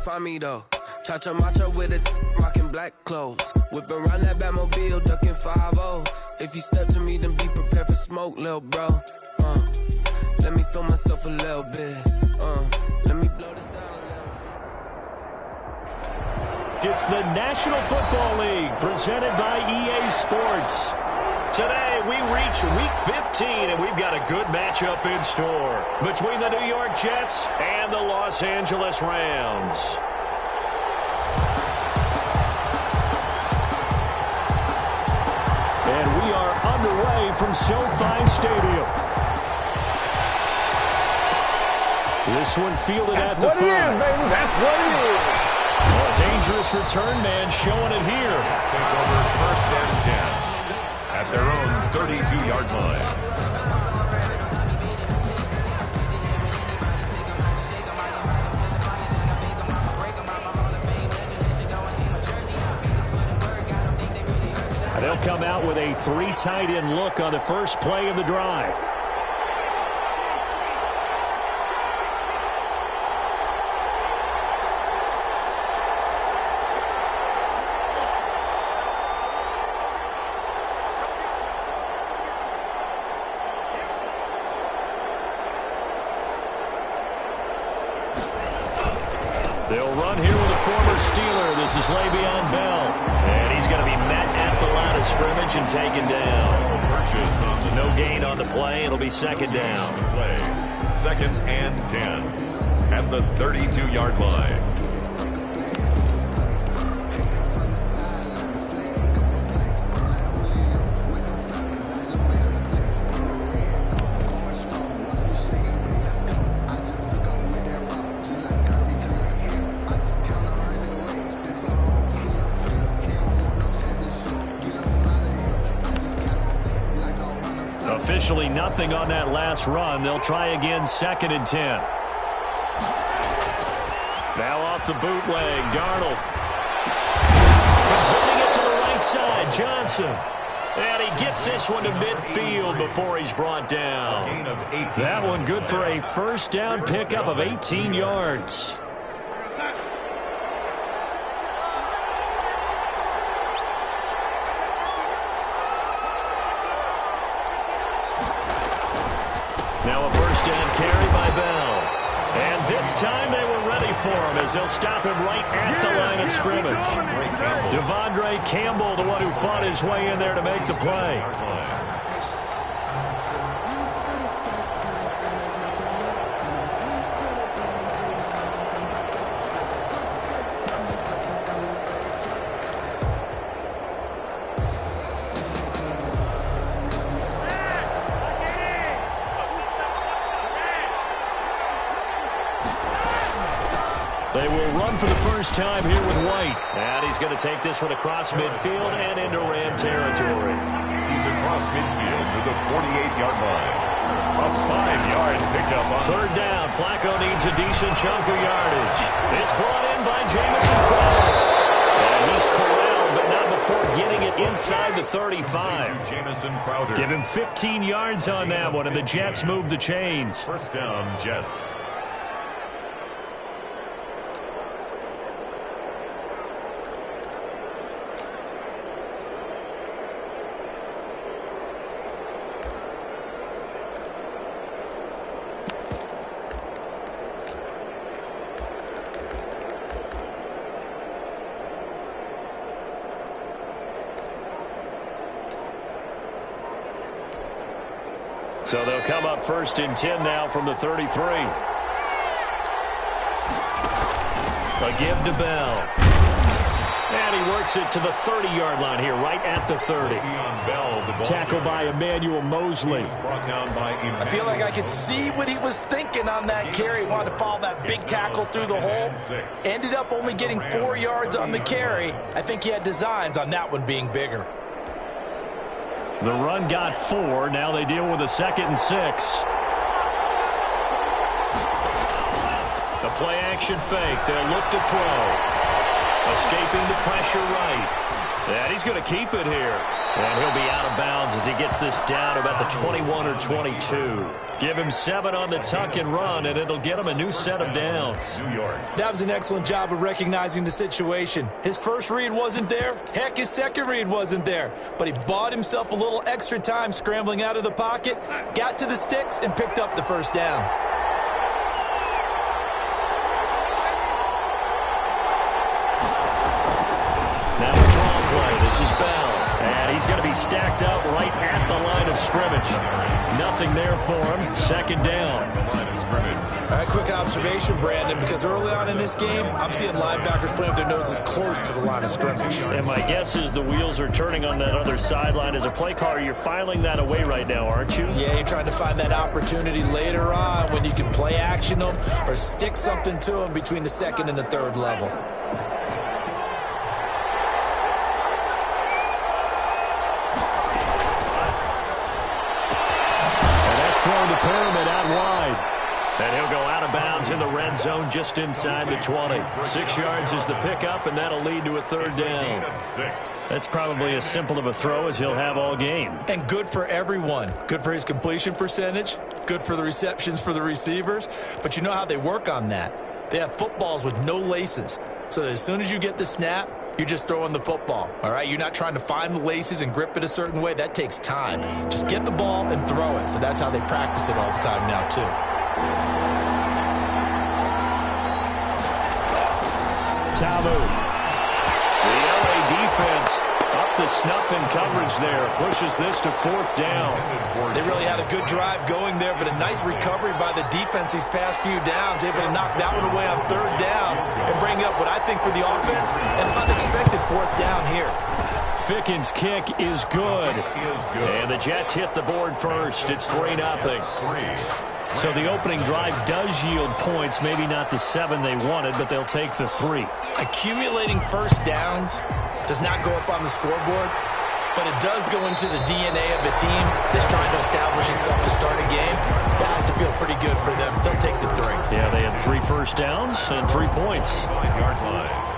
find me though. Cha-cha matcha with a rockin' black clothes. Whippin' around that Batmobile, duckin' 5-0. If you step to me, then be prepared for smoke, lil' bro. Let me feel myself a little bit. Let me blow this down a little bit. It's the National Football League presented by EA Sports. Today we reach Week 15, and we've got a good matchup in store between the New York Jets and the Los Angeles Rams. And we are underway from SoFi Stadium. This one fielded at the 5. That's what it is, baby. That's what it is. A dangerous return man showing it here. Let's take over 1st and 10 at their own 32-yard line. They'll come out with a 3 tight end look on the first play of the drive. They'll run here with a former Steeler. This is Le'Veon Bell. And he's going to be met at the line of scrimmage and taken down. No gain on the play. It'll be 2nd down. 2nd and 10 at the 32-yard line. Officially nothing on that last run. They'll try again 2nd and 10. Now off the bootleg, Darnold. Completing it to the right side, Johnson. And he gets this one to midfield before he's brought down. That one good for a 1st down pickup of 18 yards. Now a 1st down carry by Bell. And this time they were ready for him as they'll stop him right at the line of scrimmage. Devondre Campbell, the one who fought his way in there to make the play. They will run for the first time here with White. And he's going to take this one across midfield and into Ram territory. He's across midfield to the 48-yard line. A 5-yard pickup on 3rd down. Flacco needs a decent chunk of yardage. It's brought in by Jamison Crowder. And he's corralled, but not before getting it inside the 35. Jamison Crowder. Give him 15 yards on that one, and the Jets move the chains. 1st down, Jets. So they'll come up 1st and 10 now from the 33. A give to Bell. And he works it to the 30-yard line here, right at the 30. Tackled by Emmanuel Mosley. I feel like I could see what he was thinking on that carry. He wanted to follow that big tackle through the hole. Ended up only getting 4 yards on the carry. I think he had designs on that one being bigger. The run got 4. Now they deal with a 2nd and 6. The play action fake. They'll look to throw. Escaping the pressure right. And he's going to keep it here. And he'll be out of bounds as he gets this down about the 21 or 22. Give him 7 on the tuck and run, and it'll get him a new set of downs. New York. That was an excellent job of recognizing the situation. His first read wasn't there. Heck, his second read wasn't there. But he bought himself a little extra time scrambling out of the pocket, got to the sticks, and picked up the first down. Now a draw play. This is Bell. And he's going to be stacked up right at the line of scrimmage. Nothing there for him. Second down. All right, quick observation, Brandon, because early on in this game, I'm seeing linebackers playing with their noses close to the line of scrimmage. And my guess is the wheels are turning on that other sideline. As a play caller, you're filing that away right now, aren't you? Yeah, you're trying to find that opportunity later on when you can play action them or stick something to them between the second and the third level. Thrown to Pyramid out wide. And he'll go out of bounds in the red zone just inside the 20. 6 yards is the pickup, and that'll lead to a third down. That's probably as simple of a throw as he'll have all game. And good for everyone. Good for his completion percentage. Good for the receptions for the receivers. But you know how they work on that. They have footballs with no laces. So that as soon as you get the snap, you're just throwing the football, all right? You're not trying to find the laces and grip it a certain way. That takes time. Just get the ball and throw it. So that's how they practice it all the time now, too. Tamu. The LA defense up the snuff in coverage there. Pushes this to fourth down. They really had a good drive going there, but a nice recovery by the defense these past few downs. Able to knock that one away on third down and bring up what I think for the offense, an unexpected fourth down here. Fickens' kick is good. And the Jets hit the board first. It's 3-0. So the opening drive does yield points, maybe not the 7 they wanted, but they'll take the 3. Accumulating first downs does not go up on the scoreboard, but it does go into the DNA of a team that's trying to establish itself to start a game. That has to feel pretty good for them. They'll take the 3. Yeah, they had 3 first downs and 3 points. 5-yard line.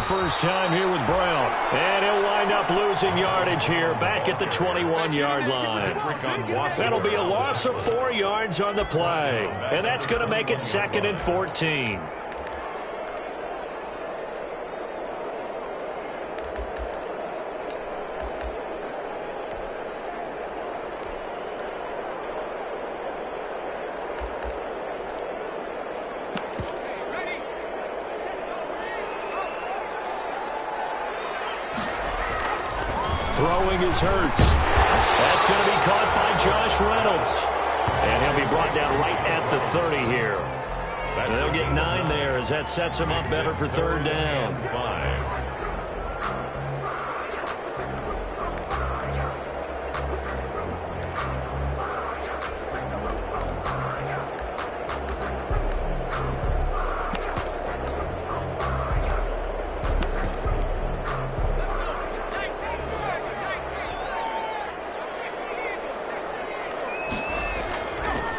First time here with Brown. And he'll wind up losing yardage here back at the 21-yard line. That'll be a loss of 4 yards on the play. And that's going to make it 2nd and 14. Throwing is Hurts. That's going to be caught by Josh Reynolds. And he'll be brought down right at the 30 here. And they'll get 9 there as that sets him up better for third down. 5.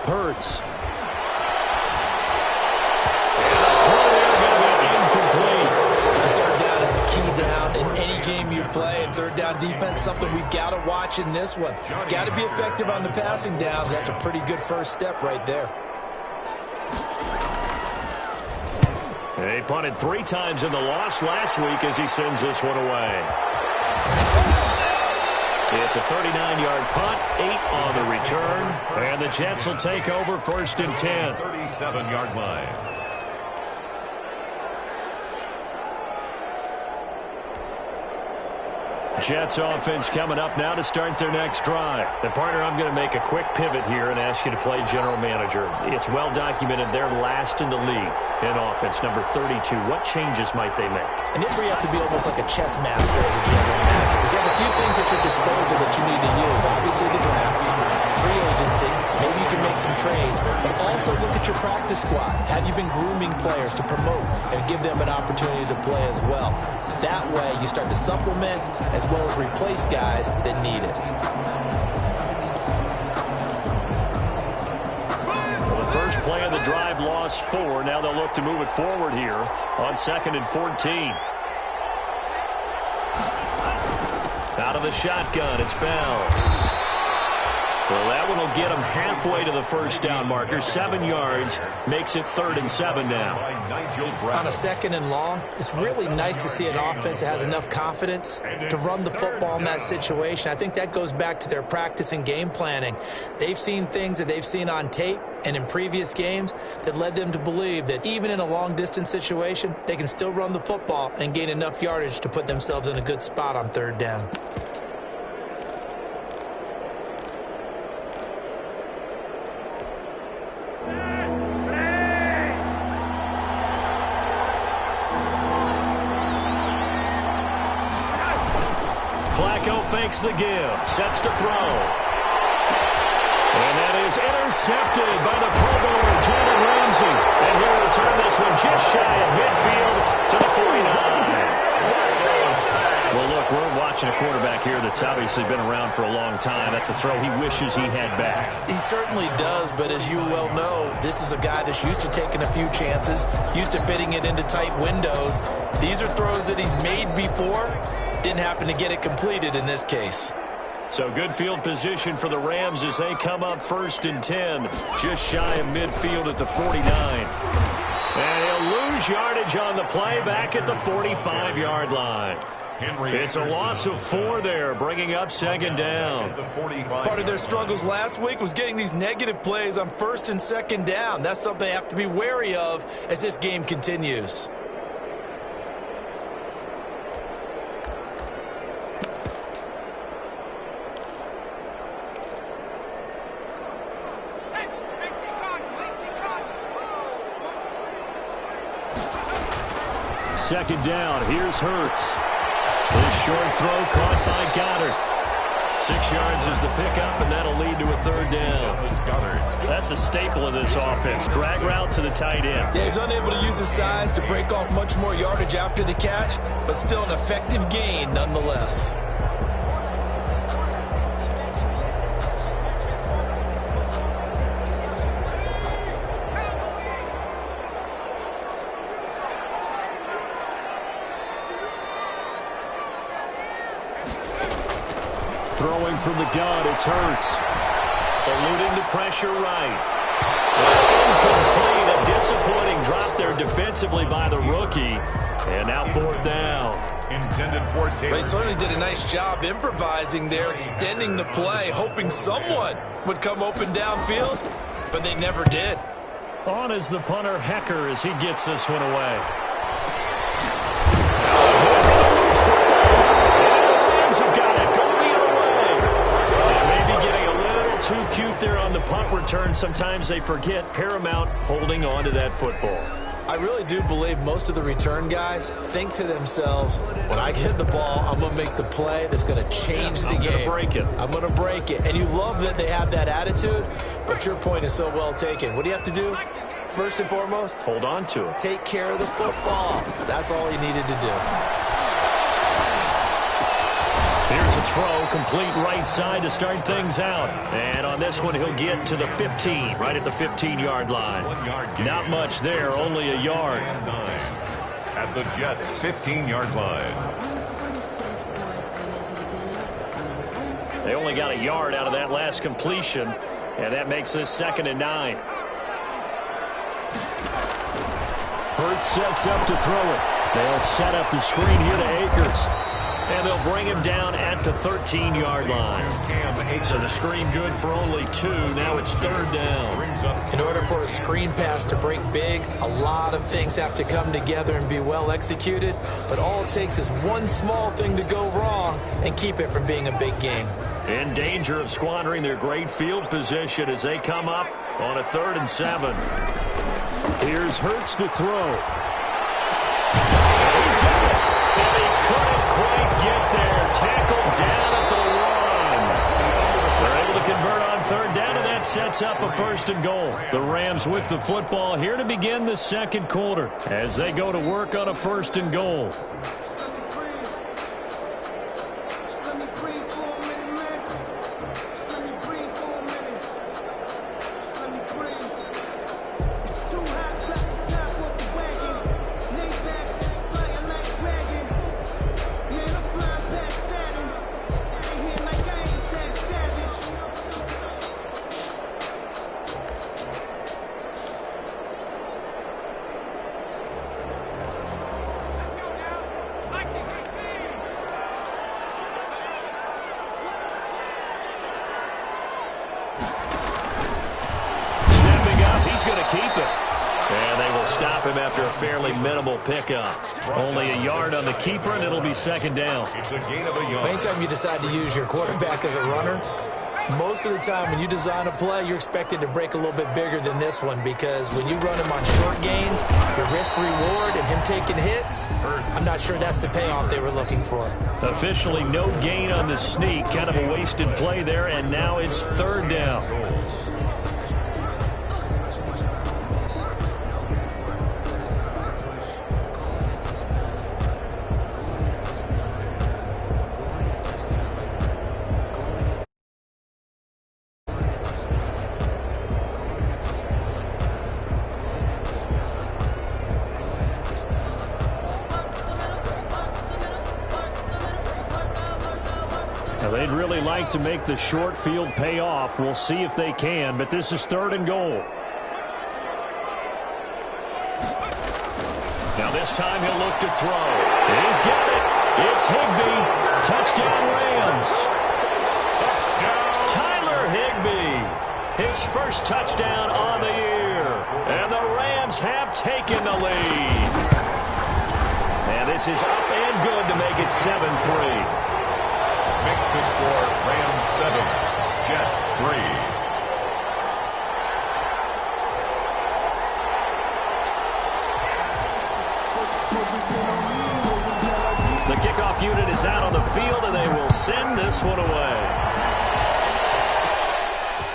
Hurts. And the throw there going to be incomplete. Third down is a key down in any game you play, and third down defense, something we've got to watch in this one. Got to be effective on the passing downs. That's a pretty good first step right there. He punted 3 times in the loss last week as he sends this one away. It's a 39-yard punt, 8 on the return, and the Jets will take over 1st and 10. 37-yard line. Jets offense coming up now to start their next drive. And partner, I'm going to make a quick pivot here and ask you to play general manager. It's well documented they're last in the league in offense, number 32. What changes might they make? And this is where you have to be almost like a chess master as a general manager, because you have a few things at your disposal that you need to use. Obviously the draft, free agency, maybe you can make some trades, but also look at your practice squad. Have you been grooming players to promote and give them an opportunity to play as well? That way you start to supplement as well as replace guys that need it. First play of the drive, lost 4. Now they'll look to move it forward here on 2nd and 14. Out of the shotgun, it's Bell. So that one will get them halfway to the first down marker. 7 yards makes it 3rd and 7 now. On a 2nd and long, it's really nice to see an offense that has enough confidence to run the football in that situation. I think that goes back to their practice and game planning. They've seen things that they've seen on tape and in previous games that led them to believe that even in a long-distance situation, they can still run the football and gain enough yardage to put themselves in a good spot on 3rd down. Flacco fakes the give, sets to throw. And that is intercepted by the Pro Bowler, Jalen Ramsey. And he'll return this one just shy of midfield to the 49. Well, look, we're watching a quarterback here that's obviously been around for a long time. That's a throw he wishes he had back. He certainly does, but as you well know, this is a guy that's used to taking a few chances, used to fitting it into tight windows. These are throws that he's made before. Didn't happen to get it completed in this case. So good field position for the Rams as they come up 1st and 10, just shy of midfield at the 49. And he'll lose yardage on the play back at the 45-yard line. It's a loss of 4 there, bringing up 2nd down. Part of their struggles last week was getting these negative plays on 1st and 2nd down. That's something they have to be wary of as this game continues. Second down, here's Hurts. This short throw caught by Goddard. 6 yards is the pickup, and that'll lead to a 3rd down. That's a staple of this offense. Drag route to the tight end. Yeah, he's unable to use his size to break off much more yardage after the catch, but still an effective gain nonetheless. Throwing from the gun, it's Hurts. Eluding the pressure right. Incomplete. A disappointing drop there defensively by the rookie. And now 4th down. Intended for Taylor. They certainly did a nice job improvising there, extending the play, hoping someone would come open downfield, but they never did. On is the punter, Hecker, as he gets this one away. Too cute there on the punt return. Sometimes they forget paramount holding on to that football. I really do believe most of the return guys think to themselves, when I get the ball, I'm going to make the play that's going to change the game. I'm going to break it. And you love that they have that attitude, but your point is so well taken. What do you have to do? First and foremost, hold on to it. Take care of the football. That's all he needed to do. Here's a throw, complete right side to start things out. And on this one, he'll get to the 15, right at the 15-yard line. Not much there, only a yard. At the Jets' 15-yard line. They only got a yard out of that last completion, and that makes this 2nd and 9. Hurts sets up to throw it. They'll set up the screen here to Akers. And they'll bring him down at the 13-yard line. So the screen good for only 2. Now it's 3rd down. In order for a screen pass to break big, a lot of things have to come together and be well executed. But all it takes is one small thing to go wrong and keep it from being a big game. In danger of squandering their great field position as they come up on a 3rd and 7. Here's Hurts to throw. He's got it. And he couldn't quite get there. Tackled down at the 1. They're able to convert on third down, and that sets up a 1st and goal. The Rams with the football here to begin the second quarter as they go to work on a 1st and goal. After a fairly minimal pickup. Only a yard on the keeper, and it'll be 2nd down. It's a gain of a yard. Anytime you decide to use your quarterback as a runner, most of the time when you design a play, you're expected to break a little bit bigger than this one, because when you run him on short gains, your risk-reward and him taking hits, I'm not sure that's the payoff they were looking for. Officially no gain on the sneak. Kind of a wasted play there, and now it's 3rd down. They'd really like to make the short field pay off. We'll see if they can, but this is 3rd and goal. Now this time he'll look to throw. He's got it. It's Higbee. Touchdown Rams. Touchdown. Tyler Higbee. His 1st touchdown on the year. And the Rams have taken the lead. And this is up and good to make it 7-3. Makes the score Rams 7, Jets 3. The kickoff unit is out on the field, and they will send this one away.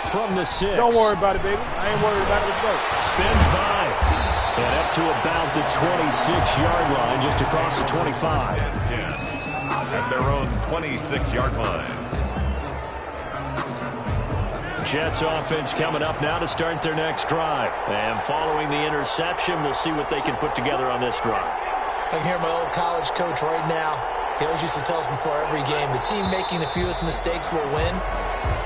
From the 6. Don't worry about it, baby. I ain't worried about it. Let's go. Spins by. And up to about the 26-yard line, just across the 25. 10. At their own 26-yard line. Jets offense coming up now to start their next drive. And following the interception, we'll see what they can put together on this drive. I can hear my old college coach right now. He always used to tell us before every game, the team making the fewest mistakes will win.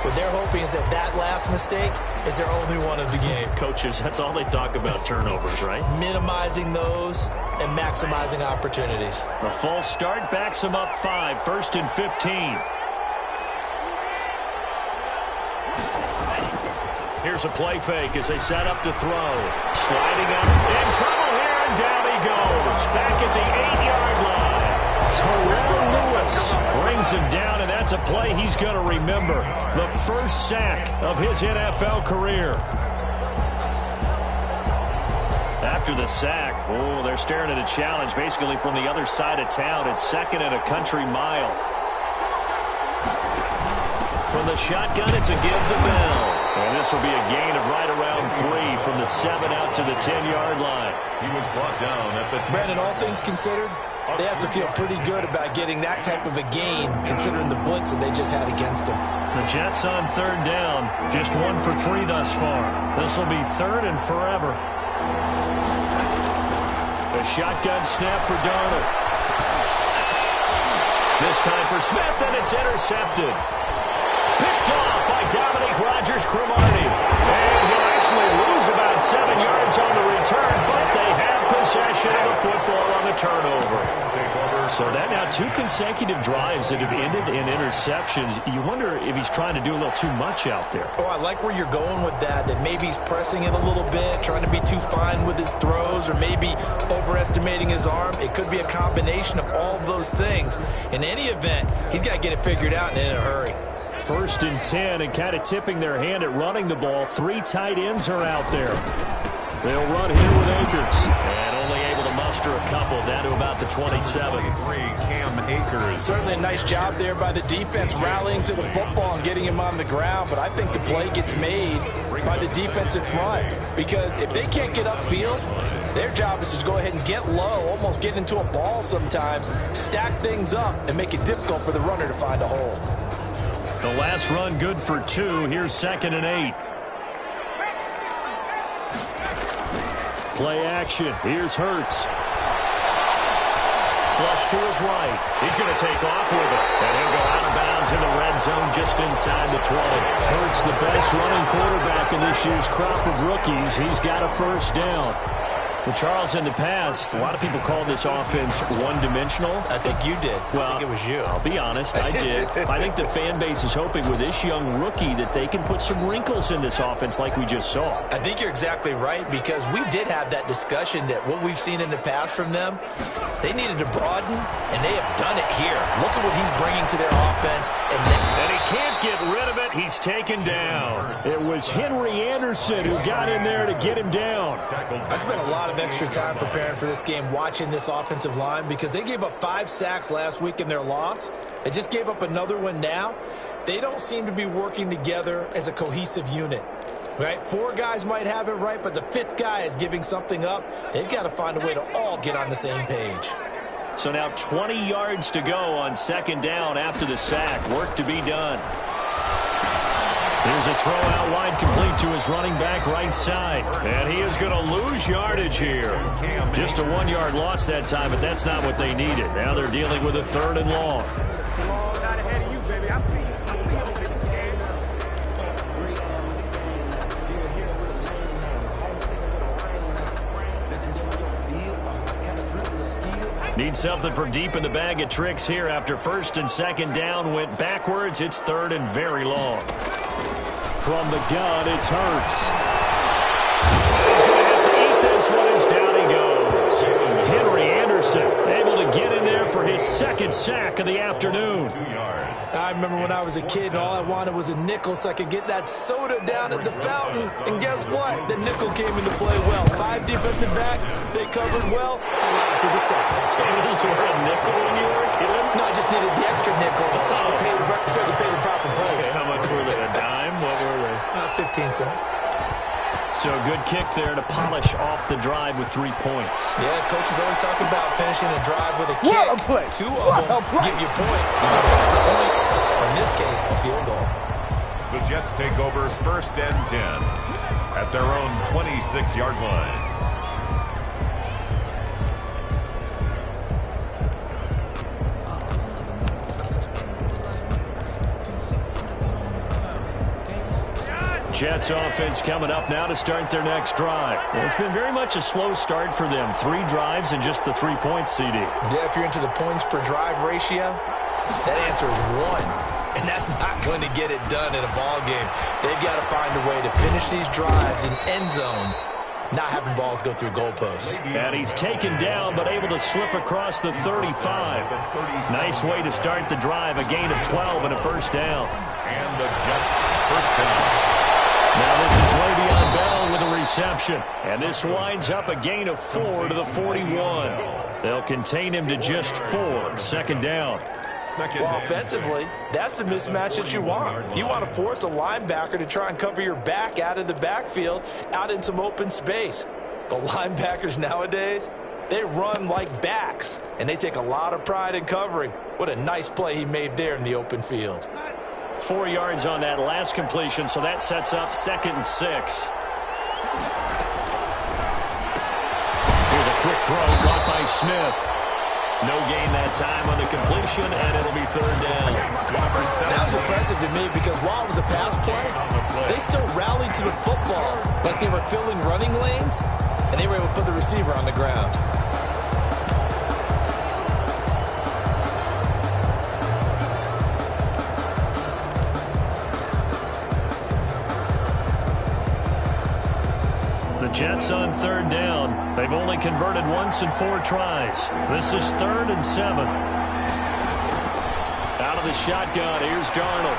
What they're hoping is that last mistake is their only one of the game. Coaches, that's all they talk about, turnovers, right? Minimizing those and maximizing opportunities. A false start backs them up 5, 1st and 15. Here's a play fake as they set up to throw. Sliding up, in trouble here, and down he goes. Back at the 8-yard line. Terrell Lewis brings him down, and that's a play he's going to remember. The 1st sack of his NFL career. After the sack, they're staring at a challenge basically from the other side of town. It's 2nd and a country mile. From the shotgun, it's a give to Bell. And this will be a gain of right around 3 from the 7 out to the 10-yard line. He was brought down at the 10. Brandon, all things considered, they have to feel pretty good about getting that type of a gain, considering the blitz that they just had against them. The Jets on 3rd down, just 1 for 3 thus far. This will be 3rd and forever. A shotgun snap for Darnold. This time for Smith, and it's intercepted. Picked off by Dominique Rodgers-Cromartie. And he'll actually lose about 7 yards on the return, but they have possession of the football on the turnover. So that now 2 consecutive drives that have ended in interceptions. You wonder if he's trying to do a little too much out there. Oh, I like where you're going with that maybe he's pressing it a little bit, trying to be too fine with his throws, or maybe overestimating his arm. It could be a combination of all those things. In any event, he's got to get it figured out and in a hurry. 1st and 10, and kind of tipping their hand at running the ball. 3 tight ends are out there. They'll run here with Akers. And only able to muster a couple down to about the 27. Cam Akers. Certainly a nice job there by the defense rallying to the football and getting him on the ground. But I think the play gets made by the defensive front. Because if they can't get upfield, their job is to go ahead and get low, almost get into a ball sometimes, stack things up, and make it difficult for the runner to find a hole. The last run good for 2. Here's 2nd and 8. Play action. Here's Hurts. Flush to his right. He's going to take off with it. And he'll go out of bounds in the red zone just inside the 20. Hurts the best running quarterback in this year's crop of rookies. He's got a first down. Well, Charles, in the past, a lot of people called this offense one-dimensional. I think you did. Well, I think it was you. I'll be honest, I did. I think the fan base is hoping with this young rookie that they can put some wrinkles in this offense like we just saw. I think you're exactly right, because we did have that discussion that what we've seen in the past from them, they needed to broaden, and they have done it here. Look at what he's bringing to their offense. And he can't get rid of it. He's taken down. It was Henry Anderson who got in there to get him down. I spent a lot of extra time preparing for this game, watching this offensive line, because they gave up 5 sacks last week in their loss. They just gave up another one now. They don't seem to be working together as a cohesive unit. Right? 4 guys might have it right, but the 5th guy is giving something up. They've got to find a way to all get on the same page. So now 20 yards to go on 2nd down after the sack. Work to be done. Here's a throw out wide, complete to his running back right side. And he is going to lose yardage here. Just a 1-yard loss that time, but that's not what they needed. Now they're dealing with a 3rd and long. Need something from deep in the bag of tricks here after 1st and 2nd down went backwards. It's 3rd and very long. From the gun, it's Hurts. He's going to have to eat this one as down he goes. Henry Anderson able to get in there for his 2nd sack of the afternoon. I remember when I was a kid and all I wanted was a nickel so I could get that soda down at the fountain. And guess what? The nickel came into play well. 5 defensive backs, they covered well. Allowed for the sacks. Those were a nickel when you were a kid? No, I just needed the extra nickel so I could pay the proper price. Okay, how much were they? A dime? What were they? 15 cents. So a good kick there to polish off the drive with 3 points. Yeah, coaches always talk about finishing a drive with a kick. 2 of them give you points. Either an extra point, or in this case, a field goal. The Jets take over 1st and 10 at their own 26-yard line. Jets offense coming up now to start their next drive. It's been very much a slow start for them. 3 drives and just the 3 points, CD. Yeah, if you're into the points per drive ratio, that answer is 1. And that's not going to get it done in a ball game. They've got to find a way to finish these drives in end zones, not having balls go through goalposts. And he's taken down, but able to slip across the 35. Nice way to start the drive. A gain of 12 and a first down. And the Jets first down. Now this is Le'Veon Bell with a reception. And this winds up a gain of 4 to the 41. They'll contain him to just 4. 2nd down. Well, offensively, that's the mismatch that you want. You want to force a linebacker to try and cover your back out of the backfield, out in some open space. But linebackers nowadays, they run like backs, and they take a lot of pride in covering. What a nice play he made there in the open field. 4 yards on that last completion, so that sets up 2nd and 6. Here's a quick throw caught by Smith. No gain that time on the completion, and it'll be 3rd down. That was impressive to me because while it was a pass play, they still rallied to the football like they were filling running lanes, and they were able to put the receiver on the ground. Jets on 3rd down. They've only converted once in 4 tries. This is 3rd and 7. Out of the shotgun, here's Darnold.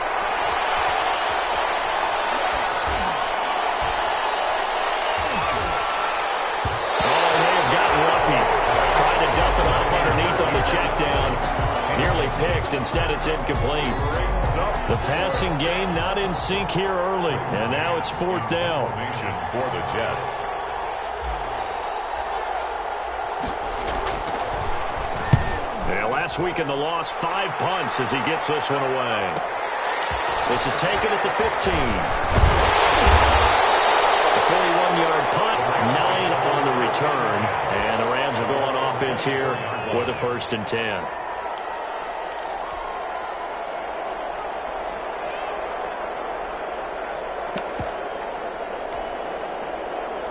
Instead, it's incomplete. The passing game not in sync here early, and now it's 4th down. For the Jets. And last week in the loss, 5 punts as he gets this one away. This is taken at the 15. A 41-yard punt, 9 on the return. And the Rams are going offense here with a 1st and 10.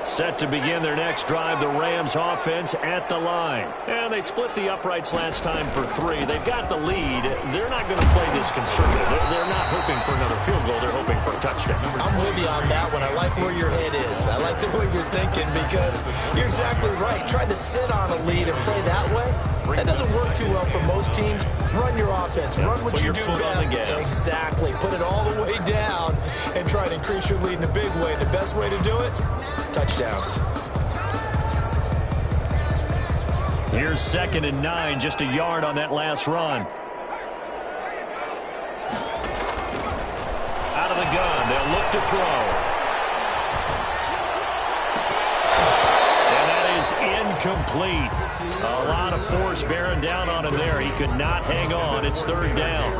Set to begin their next drive, the Rams offense at the line. And they split the uprights last time for 3. They've got the lead. They're not going to play this conservative. They're not hoping for another field goal. They're hoping for a touchdown. I'm with you on that one. I like where your head is. I like the way you're thinking because you're exactly right. Trying to sit on a lead and play that way, that doesn't work too well for most teams. Run your offense. Run what you do best. Exactly. Put it all the way down and try to increase your lead in a big way. The best way to do it, touchdowns. Here's 2nd and 9, just a yard on that last run. Out of the gun, they'll look to throw. And that is incomplete. A lot of force bearing down on him there. He could not hang on. It's 3rd down.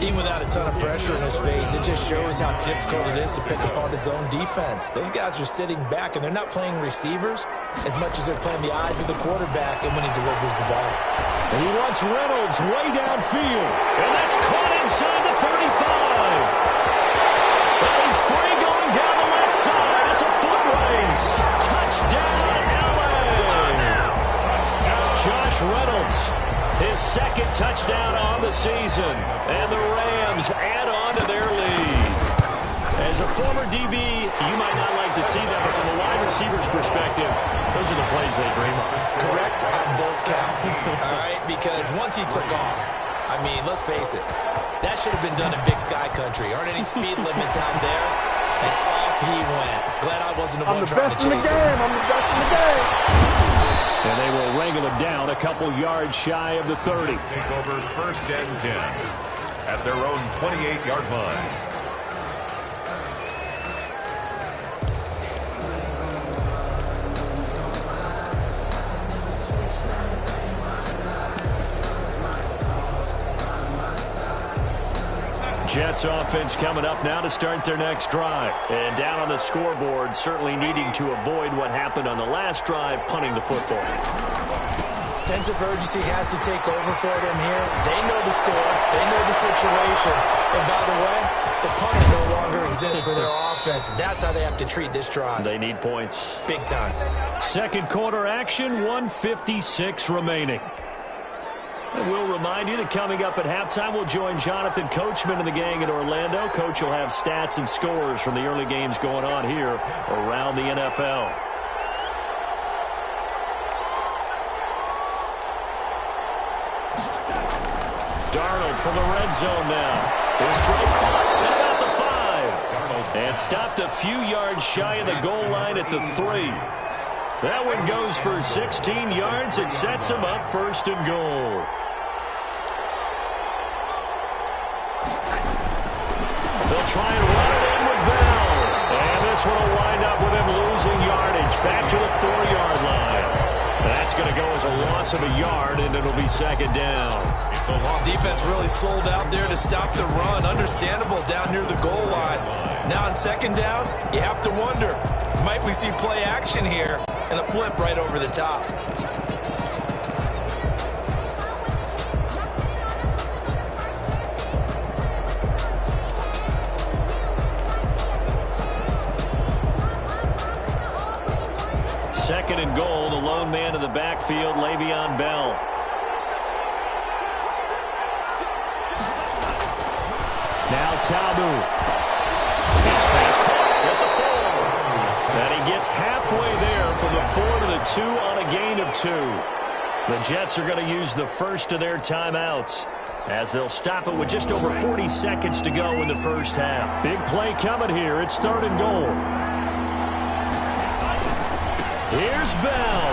Even without a ton of pressure in his face, it just shows how difficult it is to pick apart his own defense. Those guys are sitting back, and they're not playing receivers as much as they're playing the eyes of the quarterback and when he delivers the ball. And he wants Reynolds way downfield. And that's caught inside the 35. Well, he's free going down the left side. It's a foot race. Touchdown, LA. Josh Reynolds, his 2nd touchdown on the season. And the Rams add on to their lead. As a former DB, you might not like to see that, but from a wide receiver's perspective, those are the plays they dream of. Correct on both counts. All right, because once he took off, I mean, let's face it, that should have been done in Big Sky Country. Aren't any speed limits out there? And off he went. Glad I wasn't the one trying to chase him. I'm the best in the game. And they will wrangle him down a couple yards shy of the 30. Take over 1st and 10 at their own 28-yard line. Jets offense coming up now to start their next drive. And down on the scoreboard, certainly needing to avoid what happened on the last drive, punting the football. Sense of urgency has to take over for them here. They know the score. They know the situation. And by the way, the punter no longer exists for their offense. That's how they have to treat this drive. They need points. Big time. 2nd quarter action, 1:56 remaining. And we'll remind you that coming up at halftime, we'll join Jonathan Coachman and the gang in Orlando. Coach will have stats and scores from the early games going on here around the NFL. Darnold from the red zone now. His throw caught at about the 5. And stopped a few yards shy of the goal line at the 3. That one goes for 16 yards. It sets him up 1st and goal. They'll try and run it in with Bell. And this one will wind up with him losing yardage back to the 4-yard line. That's going to go as a loss of a yard, and it'll be 2nd down. It's a loss. Defense really sold out there to stop the run. Understandable down near the goal line. Now on 2nd down, you have to wonder, might we see play action here? And a flip right over the top. Second and goal, the lone man in the backfield, Le'Veon Bell. Now Tabu. His pass caught at the 4. And he gets halfway there from the 4 to the 2 on a gain of 2. The Jets are going to use the first of their timeouts as they'll stop it with just over 40 seconds to go in the first half. Big play coming here. It's 3rd and goal. Here's Bell.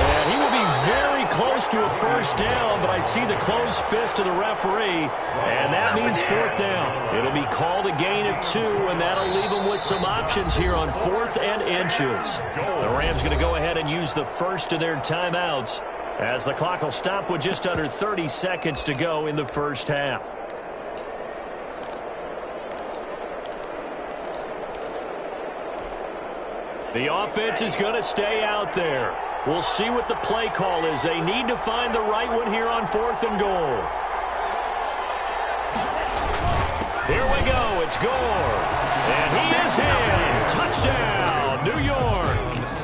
And he will be very close to a first down, but I see the closed fist of the referee, and that means fourth down. It'll be called a gain of 2, and that'll leave them with some options here on 4th and inches. The Rams going to go ahead and use the first of their timeouts, as the clock will stop with just under 30 seconds to go in the first half. The offense is going to stay out there. We'll see what the play call is. They need to find the right one here on 4th and goal. Here we go. It's Gore. And he is in. Touchdown, New York.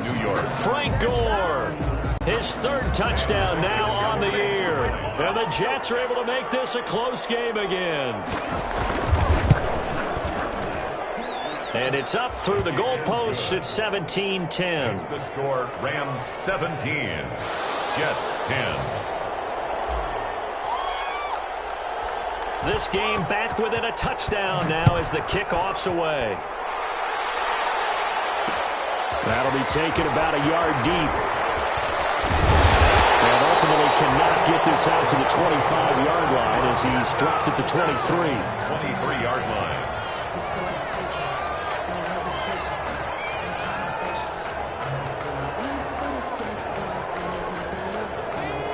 New York. Frank Gore. His 3rd touchdown now on the year. And the Jets are able to make this a close game again. And it's up through the goalposts. It's 17-10. It's the score, Rams 17, Jets 10. This game back within a touchdown now as the kickoff's away. That'll be taken about a yard deep. And ultimately cannot get this out to the 25-yard line as he's dropped at the 23. 23-yard line.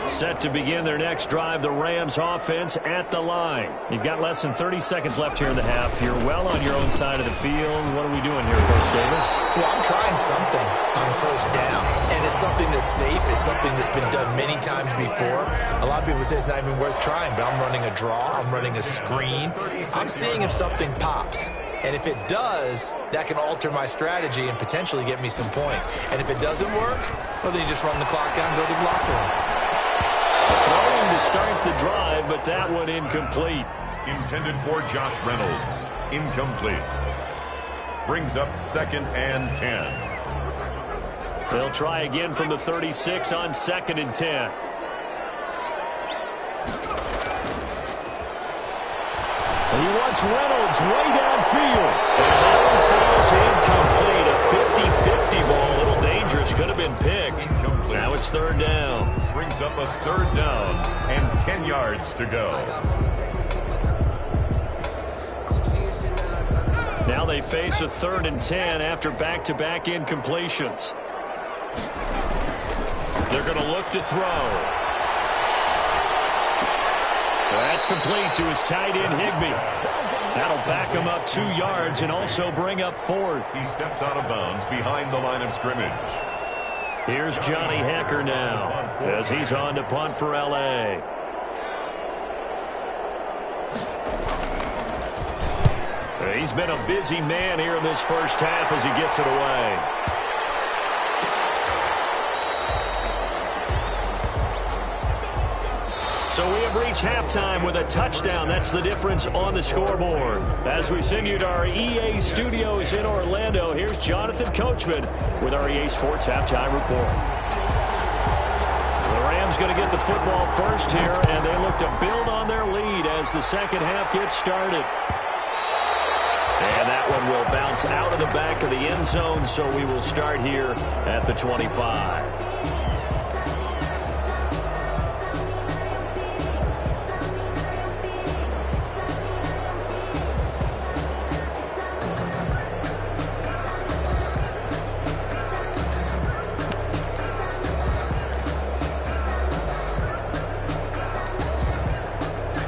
Set to begin their next drive, the Rams offense at the line. You've got less than 30 seconds left here in the half. You're well on your own side of the field. What are we doing here, Coach Davis? Well, I'm trying something on first down, and it's something that's safe. It's something that's been done many times before. A lot of people say it's not even worth trying, but I'm running a draw. I'm running a screen. I'm seeing if something pops. And if it does, that can alter my strategy and potentially get me some points. And if it doesn't work, well, then you just run the clock down and go to the locker room. Throwing to start the drive, but that one incomplete. Intended for Josh Reynolds. Incomplete. Brings up 2nd and 10. They'll try again from the 36 on 2nd and 10. And he wants Reynolds way downfield. And that one falls incomplete. A 50-50 ball, a little dangerous. Could have been picked. Now it's 3rd down. Brings up a 3rd down and 10 yards to go. Now they face a 3rd and 10 after back-to-back incompletions. They're going to look to throw. That's complete to his tight end, Higbee. That'll back him up 2 yards and also bring up 4th. He steps out of bounds behind the line of scrimmage. Here's Johnny Hekker now as he's on to punt for L.A. He's been a busy man here in this first half as he gets it away. So we have reached halftime with a touchdown. That's the difference on the scoreboard. As we send you to our EA studios in Orlando, here's Jonathan Coachman with our EA Sports Halftime Report. The Rams going to get the football first here, and they look to build on their lead as the second half gets started. And that one will bounce out of the back of the end zone, so we will start here at the 25.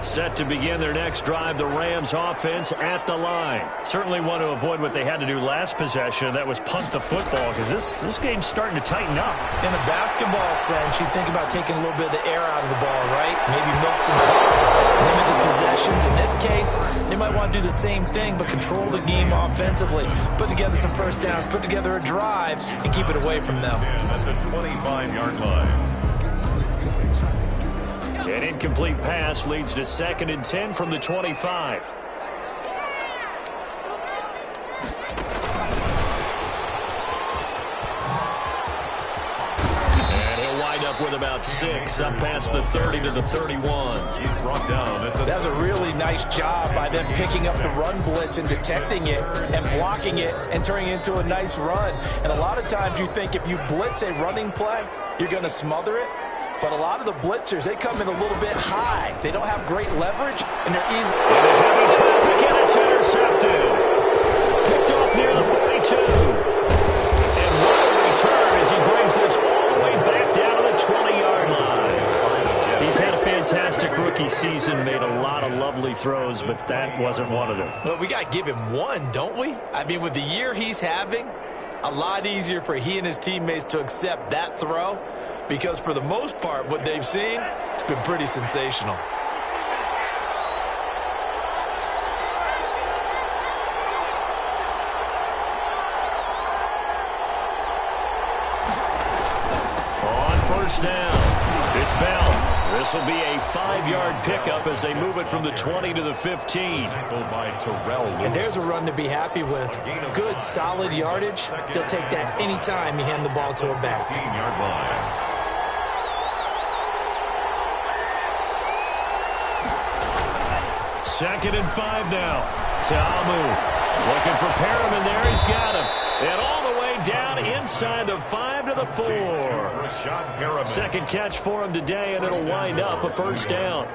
Set to begin their next drive, the Rams offense at the line. Certainly want to avoid what they had to do last possession. That was punt the football, because this game's starting to tighten up. In a basketball sense, you think about taking a little bit of the air out of the ball, right? Maybe milk some clock, limit the possessions. In this case, they might want to do the same thing, but control the game offensively. Put together some first downs, put together a drive, and keep it away from them. At the 25-yard line. An incomplete pass leads to 2nd and 10 from the 25. And he'll wind up with about 6 up past the 30 to the 31. He's brought down at the... That's a really nice job by them picking up the run blitz and detecting it and blocking it and turning it into a nice run. And a lot of times you think if you blitz a running play, you're going to smother it. but a lot of the blitzers, they come in a little bit high. They don't have great leverage, and they're easy. Into heavy traffic, and it's intercepted. Picked off near the 42. And what a return as he brings this all the way back down to the 20-yard line. He's had a fantastic rookie season, made a lot of lovely throws, but that wasn't one of them. Well, we got to give him one, don't we? I mean, with the year he's having, a lot easier for he and his teammates to accept that throw, because for the most part, what they've seen, it's been pretty sensational. On first down, it's Bell. This will be a 5-yard pickup as they move it from the 20 to the 15. And there's a run to be happy with. Good, solid yardage. He'll take that anytime you hand the ball to a back. 15-yard line. Second and 5 now. Ta'amu looking for Perriman there. He's got him. And all the way down inside the 5 to the 4. Second catch for him today, and it'll wind up a first down.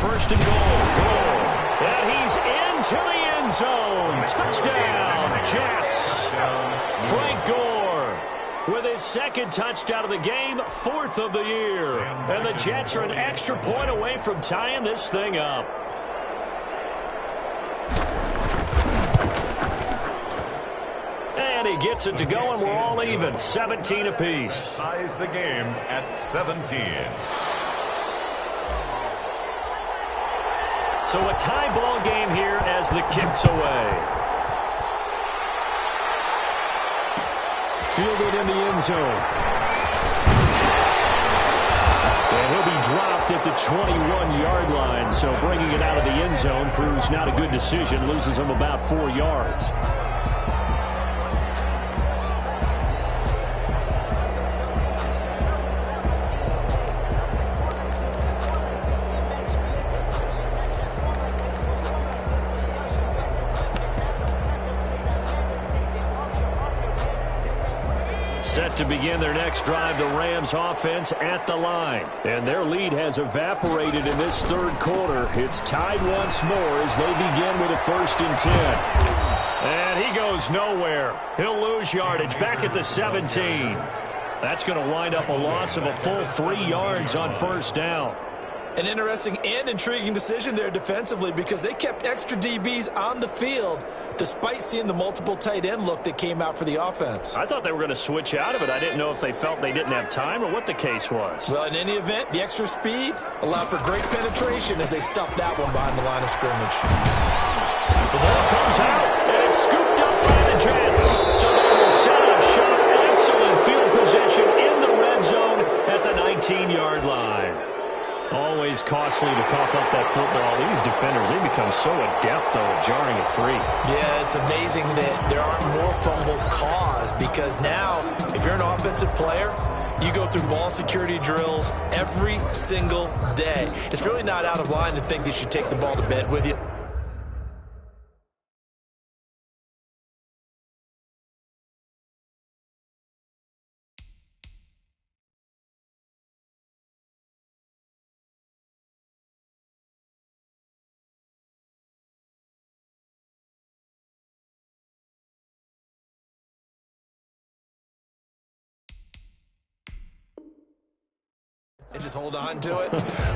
First and goal. And he's into the end zone. Touchdown, Jets. Frank Gore with his second touchdown of the game, 4th of the year. And the Jets are an extra point away from tying this thing up. And he gets it to go, and we're all even, 17 apiece. Ties the game at 17. So a tie ball game here as the kick's away. Fielded in the end zone. And he'll be dropped at the 21-yard line. So bringing it out of the end zone proves not a good decision. Loses him about 4 yards. Set to begin their next drive, the Rams offense at the line. And their lead has evaporated in this third quarter. It's tied once more as they begin with a 1st and 10. And he goes nowhere. He'll lose yardage back at the 17. That's going to wind up a loss of a full 3 yards on first down. An interesting and intriguing decision there defensively, because they kept extra DBs on the field despite seeing the multiple tight end look that came out for the offense. I thought they were going to switch out of it. I didn't know if they felt they didn't have time or what the case was. Well, in any event, the extra speed allowed for great penetration as they stuffed that one behind the line of scrimmage. The ball comes out, and it's scooped up by the Jets. So they will set up shop. Excellent field position in the red zone at the 19-yard line. Always costly to cough up that football. These defenders, they become so adept, though, at jarring it free. Yeah, it's amazing that there aren't more fumbles caused, because now, if you're an offensive player, you go through ball security drills every single day. It's really not out of line to think that you should take the ball to bed with you. And just hold on to it.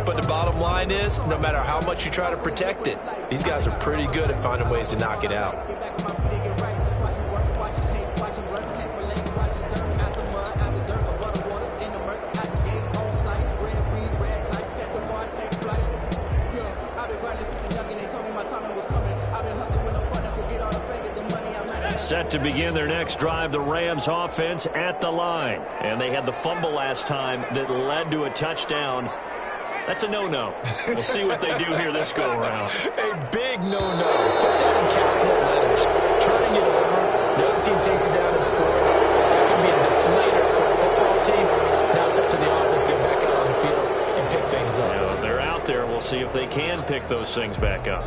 But the bottom line is, no matter how much you try to protect it, these guys are pretty good at finding ways to knock it out. Set to begin their next drive, the Rams offense at the line. And they had the fumble last time that led to a touchdown. That's a no-no. We'll see what they do here this go-around. A big no-no. Put that in capital letters. Turning it over, the other team takes it down and scores. That can be a deflator for a football team. Now it's up to the offense to get back out on the field and pick things up. Yeah, they're out there. We'll see if they can pick those things back up.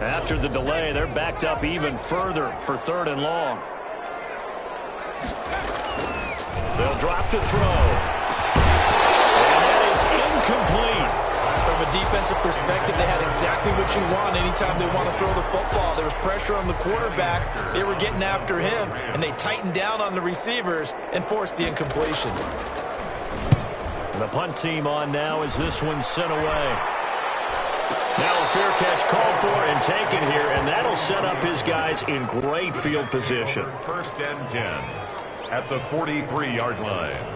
After the delay, they're backed up even further for 3rd and long. They'll drop to throw. And that is incomplete. From a defensive perspective, they had exactly what you want anytime they want to throw the football. There was pressure on the quarterback. They were getting after him, and they tightened down on the receivers and forced the incompletion. The punt team on now as this one's sent away. Now a fair catch called for and taken here, and that'll set up his guys in great field position. 1st and 10 at the 43-yard line.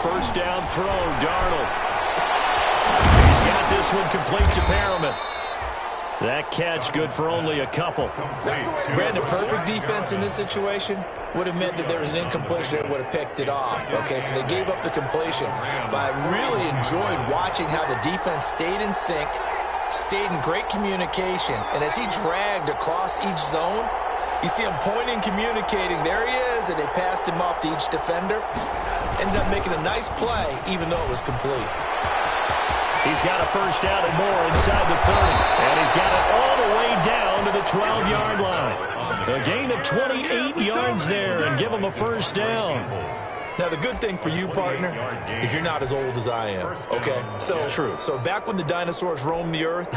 First down throw, Darnold. He's got this one complete to Perriman. That catch good for only a couple. Brandon, perfect defense in this situation would have meant that there was an incompletion that would have picked it off. Okay, so they gave up the completion. But I really enjoyed watching how the defense stayed in sync, stayed in great communication, and as he dragged across each zone, you see him pointing, communicating. There he is, and they passed him off to each defender. Ended up making a nice play, even though it was complete. He's got a first down and more inside the 30. And he's got it all the way down to the 12-yard line. A gain of 28 yards there and give him a first down. Now, the good thing for you, partner, is you're not as old as I am, okay? So back when the dinosaurs roamed the earth,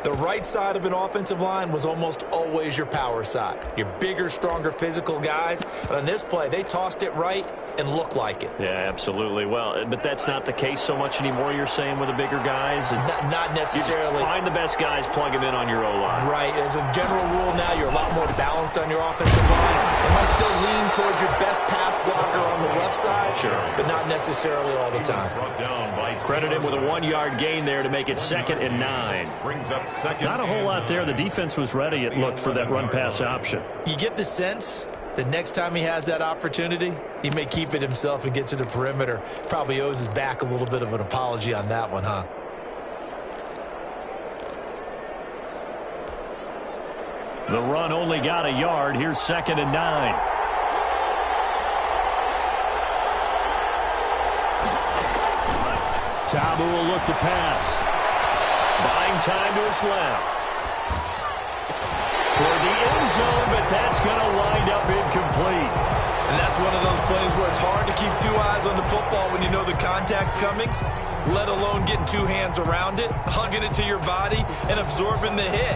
the right side of an offensive line was almost always your power side. Your bigger, stronger, physical guys. But on this play, they tossed it right and looked like it. Yeah, absolutely. Well, but that's not the case so much anymore, you're saying, with the bigger guys? Not necessarily. You just find the best guys, plug them in on your O-line. Right. As a general rule now, you're a lot more balanced on your offensive line. You might still lean towards your best pass blocker on the left side, sure, but not necessarily all the time. Credit him with a 1-yard gain there to make it 2nd and 9. Brings up second. Not a whole lot there. The defense was ready, it looked, for that run-pass option. You get the sense that next time he has that opportunity, he may keep it himself and get to the perimeter. Probably owes his back a little bit of an apology on that one, huh? The run only got a yard. Here's 2nd and 9. Tabu will look to pass. Buying time to his left. Toward the end zone, but that's going to wind up incomplete. And that's one of those plays where it's hard to keep 2 eyes on the football when you know the contact's coming, let alone getting 2 hands around it, hugging it to your body, and absorbing the hit.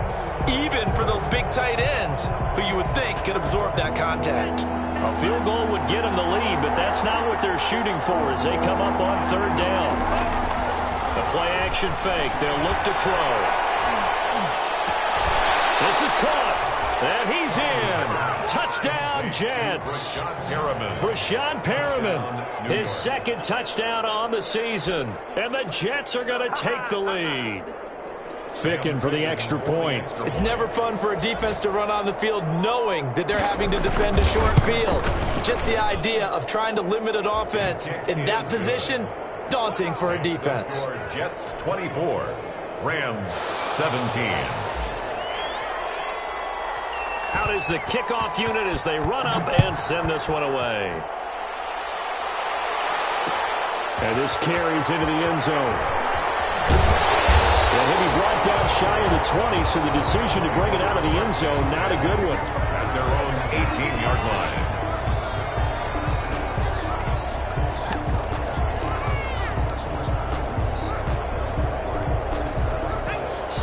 Even for those big tight ends who you would think could absorb that contact. A field goal would get them the lead, but that's not what they're shooting for as they come up on 3rd down. The play-action fake. They'll look to throw. This is caught. And he's in. Touchdown, Jets. Breshad Perriman, his 2nd touchdown on the season. And the Jets are going to take the lead. Ficken for the extra point. It's never fun for a defense to run on the field knowing that they're having to defend a short field. Just the idea of trying to limit an offense in that position, daunting for a defense. Jets 24, Rams 17. Out is the kickoff unit as they run up and send this one away. And this carries into the end zone. Well, he'll be brought down shy of the 20, so the decision to bring it out of the end zone, not a good one. At their own 18-yard line.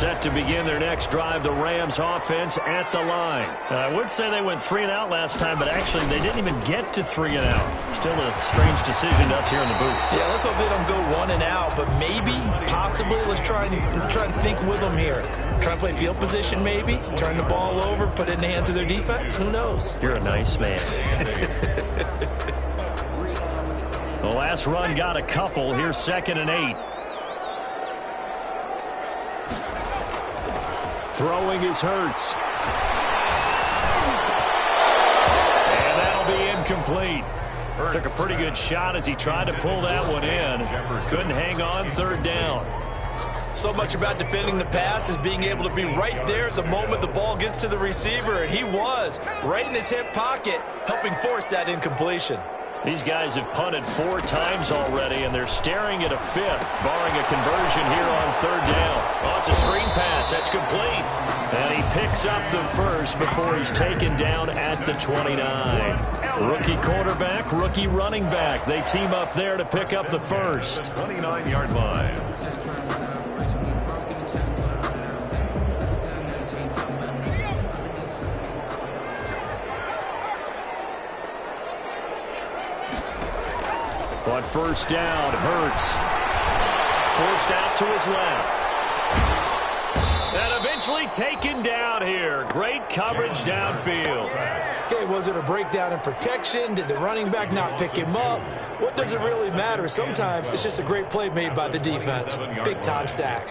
Set to begin their next drive, the Rams offense at the line. I would say they went 3 and out last time, but actually they didn't even get to 3 and out. Still a strange decision to us here in the booth. Yeah, let's hope they don't go 1 and out, but maybe, possibly, let's try and think with them here. Try to play field position maybe, turn the ball over, put it in the hands of their defense. Who knows? You're a nice man. The last run got a couple. Here's 2nd and 8. Throwing is Hurts. And that'll be incomplete. Took a pretty good shot as he tried to pull that one in. Couldn't hang on, 3rd down. So much about defending the pass is being able to be right there at the moment the ball gets to the receiver, and he was right in his hip pocket, helping force that incompletion. These guys have punted 4 times already, and they're staring at a 5th, barring a conversion here on 3rd down. Oh, it's a screen pass. That's complete. And he picks up the first before he's taken down at the 29. Rookie quarterback, rookie running back. They team up there to pick up the first. 29-yard line. On 1st down, Hurts forced out to his left. And eventually taken down here. Great coverage downfield. Okay, was it a breakdown in protection? Did the running back not pick him up? What does it really matter? Sometimes it's just a great play made by the defense. Big-time sack.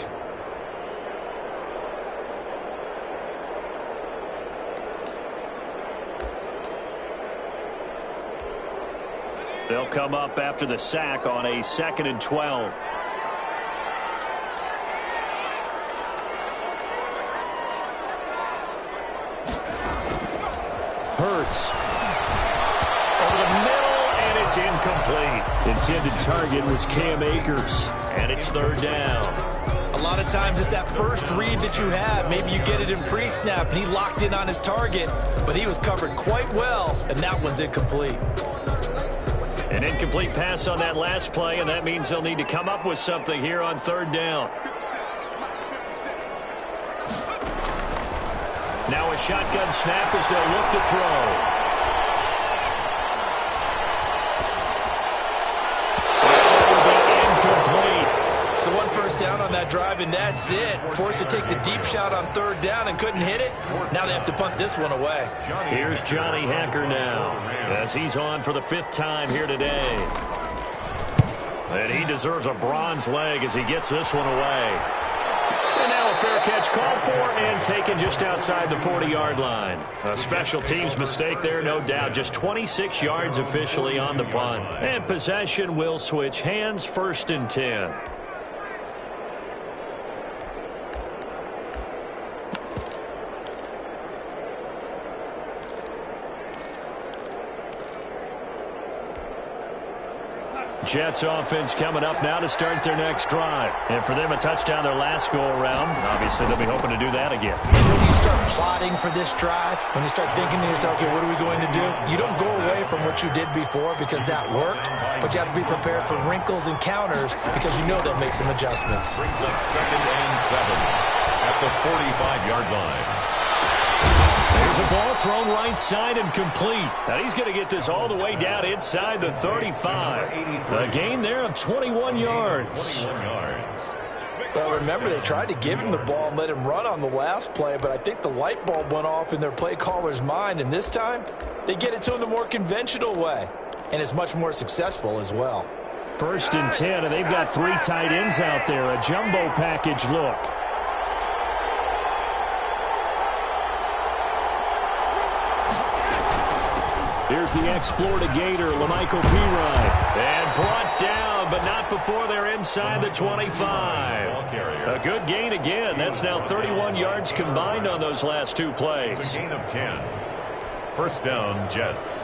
They'll come up after the sack on a 2nd and 12. Hurts. Over the middle, and it's incomplete. Intended target was Cam Akers, and it's 3rd down. A lot of times it's that first read that you have. Maybe you get it in pre-snap, and he locked in on his target, but he was covered quite well, and that one's incomplete. An incomplete pass on that last play, and that means they'll need to come up with something here on 3rd down. Now a shotgun snap as they'll look to throw. So 1 first down on that drive, and that's it. Forced to take the deep shot on 3rd down and couldn't hit it. Now they have to punt this one away. Here's Johnny Hacker now, as he's on for the 5th time here today. And he deserves a bronze leg as he gets this one away. And now a fair catch called for and taken just outside the 40-yard line. A special teams mistake there, no doubt. Just 26 yards officially on the punt. And possession will switch hands, 1st and 10. Jets offense coming up now to start their next drive. And for them, a touchdown their last go-around. Obviously, they'll be hoping to do that again. And when you start plotting for this drive, when you start thinking to yourself, okay, what are we going to do? You don't go away from what you did before because that worked, but you have to be prepared for wrinkles and counters because you know they'll make some adjustments. Brings up 2nd and 7 at the 45-yard line. There's a ball thrown right side and complete. Now he's going to get this all the way down inside the 35. A gain there of 21 yards. Well, remember, they tried to give him the ball and let him run on the last play, but I think the light bulb went off in their play caller's mind, and this time they get it to him the more conventional way, and it's much more successful as well. 1st and 10, and they've got 3 tight ends out there. A jumbo package look. Here's the ex-Florida Gator, Lamichael Pirine. And brought down, but not before they're inside the 25. A good gain again. That's now 31 yards combined on those last 2 plays. It's a gain of 10. 1st down, Jets.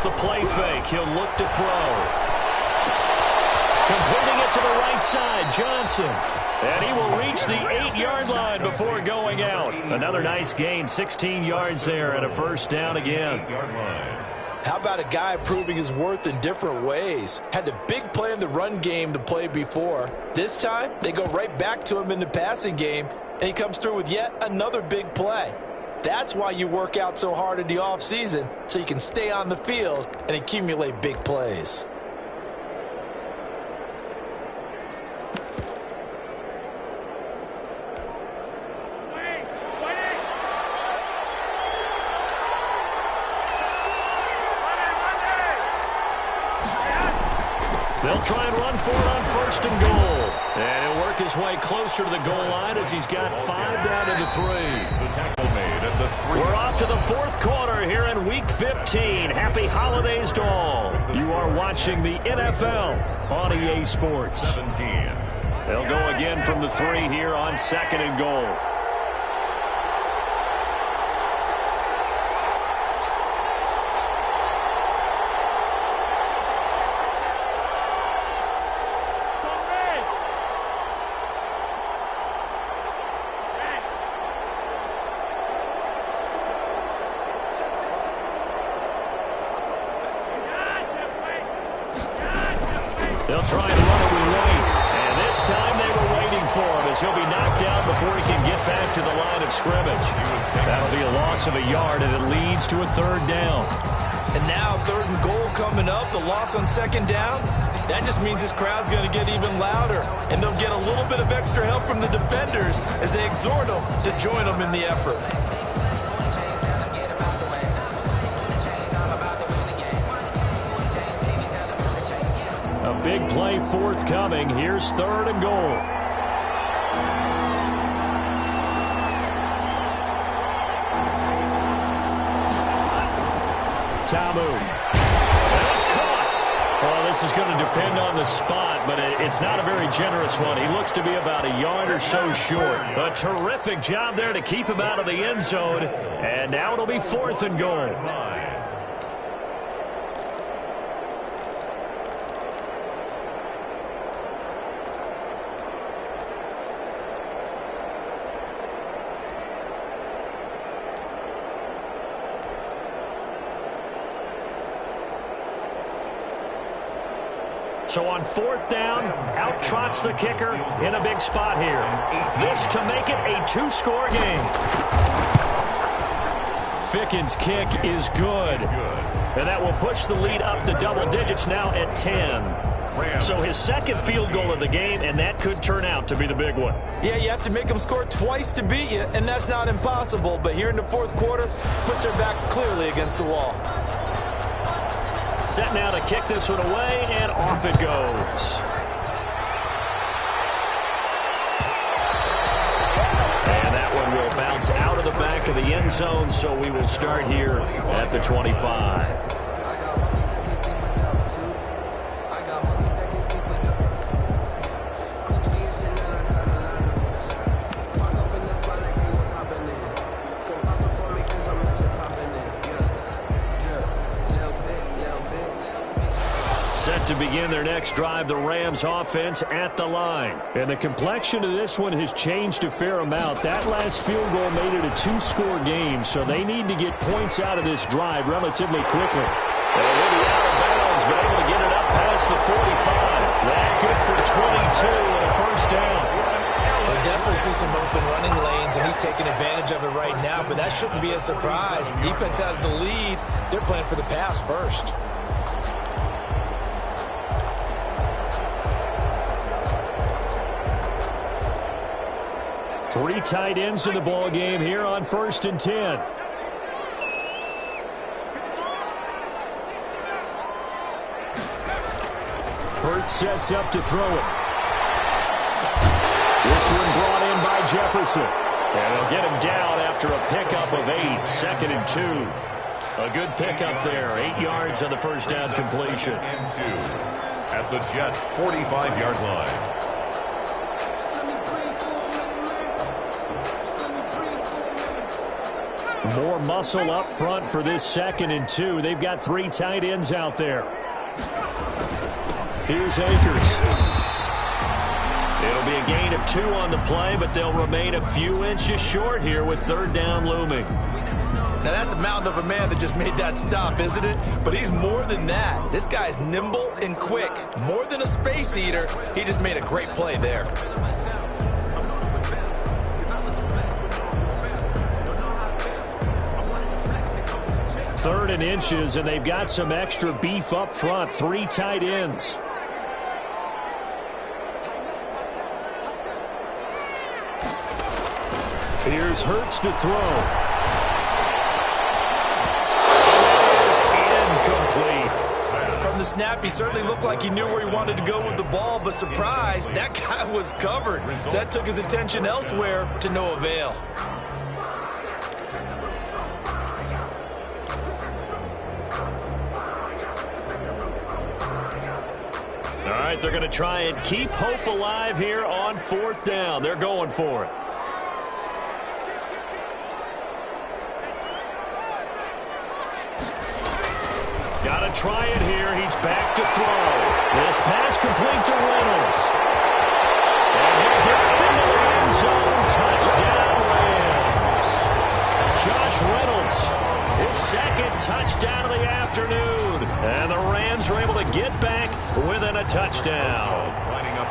The play fake. He'll look to throw. Completing it to the right side, Johnson. And he will reach the 8-yard line before going out. Another nice gain, 16 yards there, and a first down again. How about a guy proving his worth in different ways? Had a big play in the run game to play before. This time, they go right back to him in the passing game, and he comes through with yet another big play. That's why you work out so hard in the offseason, so you can stay on the field and accumulate big plays. They'll try and run for it on first and goal. And he'll work his way closer to the goal line as he's got 5 down to the 3. The tackle made at the 3. We're off to the fourth quarter here in Week 15. Happy holidays to all. You are watching the NFL on EA Sports. 17. They'll go again from the 3 here on second and goal. They'll try and run it with White. And this time they were waiting for him as he'll be knocked out before he can get back to the line of scrimmage. That'll be a loss of a yard, and it leads to a 3rd down. And now 3rd and goal coming up, the loss on 2nd down. That just means this crowd's going to get even louder, and they'll get a little bit of extra help from the defenders as they exhort them to join them in the effort. A big play forthcoming. Here's 3rd and goal. Tamu. And it's caught. Well, this is going to depend on the spot, but it's not a very generous one. He looks to be about a yard or so short. A terrific job there to keep him out of the end zone. And now it'll be 4th and goal. So on 4th down, out trots the kicker in a big spot here. This to make it a 2-score game. Ficken's kick is good. And that will push the lead up to double digits now at 10. So his 2nd field goal of the game, and that could turn out to be the big one. Yeah, you have to make them score twice to beat you, and that's not impossible. But here in the 4th quarter, puts their backs clearly against the wall. Set now to kick this one away, and off it goes. And that one will bounce out of the back of the end zone, so we will start here at the 25. To begin their next drive, the Rams offense at the line. And the complexion of this one has changed a fair amount. That last field goal made it a 2-score game, so they need to get points out of this drive relatively quickly. And he'll be out of bounds, but able to get it up past the 45. That good for 22 and a first down. We'll definitely see some open running lanes, and he's taking advantage of it right now, but that shouldn't be a surprise. Defense has the lead. They're playing for the pass first. 3 tight ends in the ball game here on 1st and 10. Hurts sets up to throw it. This one brought in by Jefferson. And they'll get him down after a pickup of 8. 2nd and 2. A good pickup there. 8 yards on the first down completion. And 2 at the Jets' 45-yard line. More muscle up front for this 2nd and 2. They've got 3 tight ends out there. Here's Akers. It'll be a gain of 2 on the play, but they'll remain a few inches short here with third down looming. Now, that's a mountain of a man that just made that stop, isn't it? But he's more than that. This guy's nimble and quick. More than a space eater, he just made a great play there. Third and inches, and they've got some extra beef up front. 3 tight ends. Here's Hurts to throw. From the snap, he certainly looked like he knew where he wanted to go with the ball, but surprise, that guy was covered. So that took his attention elsewhere to no avail. All right, they're going to try and keep hope alive here on 4th down. They're going for it. Got to try it here. He's back to throw. This pass complete to Reynolds. And he'll get it into the end zone. Touchdown, Rams. Josh Reynolds, his 2nd touchdown of the afternoon. And the Rams are able to get back within a touchdown.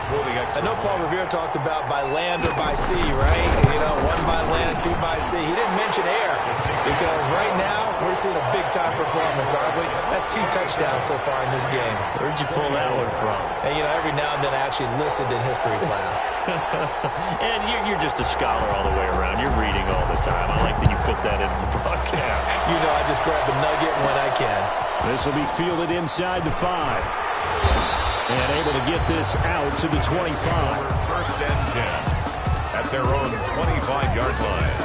I know Paul Revere talked about by land or by sea, right? You know, 1 by land, 2 by sea. He didn't mention air because right now we're seeing a big-time performance, aren't we? That's 2 touchdowns so far in this game. Where'd you pull that one from? And, you know, every now and then I actually listened in history class. And you're just a scholar all the way around. You're reading all the time. I like that you fit that into the broadcast. You know, I just grab a nugget when I can. This will be fielded inside the 5. And able to get this out to the 25. First and 10 at their own 25-yard line.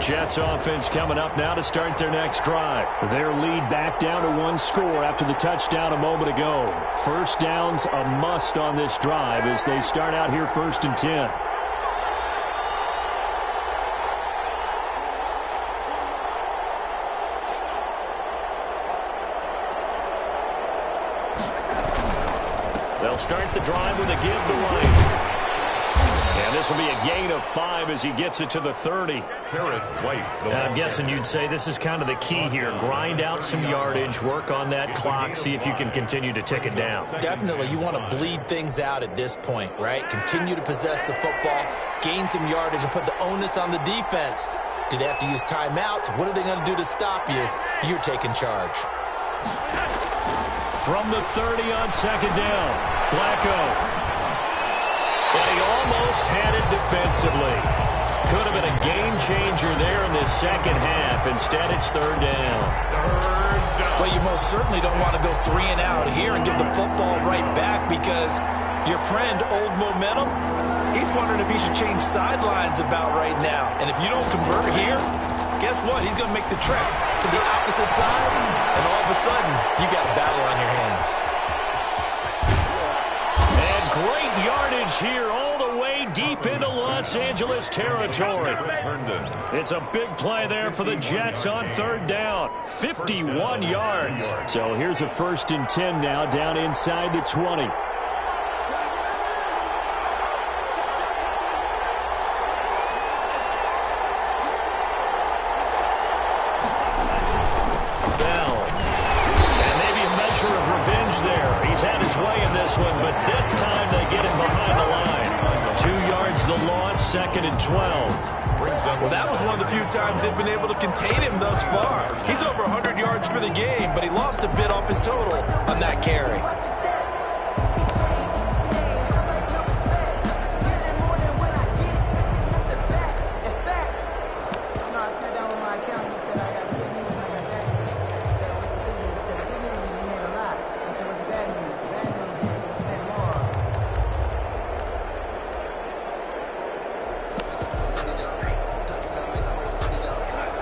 Jets offense coming up now to start their next drive. Their lead back down to 1 score after the touchdown a moment ago. First down's a must on this drive as they start out here 1st and 10. They'll start the drive with a give to White. And this will be a gain of 5 as he gets it to the 30. I'm guessing you'd say this is kind of the key here. Grind out some yardage, work on that clock, see if you can continue to tick it down. Definitely, you want to bleed things out at this point, right? Continue to possess the football, gain some yardage, and put the onus on the defense. Do they have to use timeouts? What are they going to do to stop you? You're taking charge. From the 30 on 2nd down, Flacco. But he almost had it defensively. Could have been a game changer there in this 2nd half. Instead, it's 3rd down. Well, you most certainly don't want to go 3 and out here and give the football right back because your friend, Old Momentum, he's wondering if he should change sidelines about right now. And if you don't convert here, guess what? He's going to make the trek to the opposite side, and all of a sudden, you got a battle on your hands. And great yardage here all the way deep into Los Angeles territory. It's a big play there for the Jets on 3rd down. 51 yards. So here's a 1st and 10 now down inside the 20. He's had his way in this one, but this time they get him behind the line. 2 yards the loss, 2nd and 12. Well, that was one of the few times they've been able to contain him thus far. He's over 100 yards for the game, but he lost a bit off his total on that carry.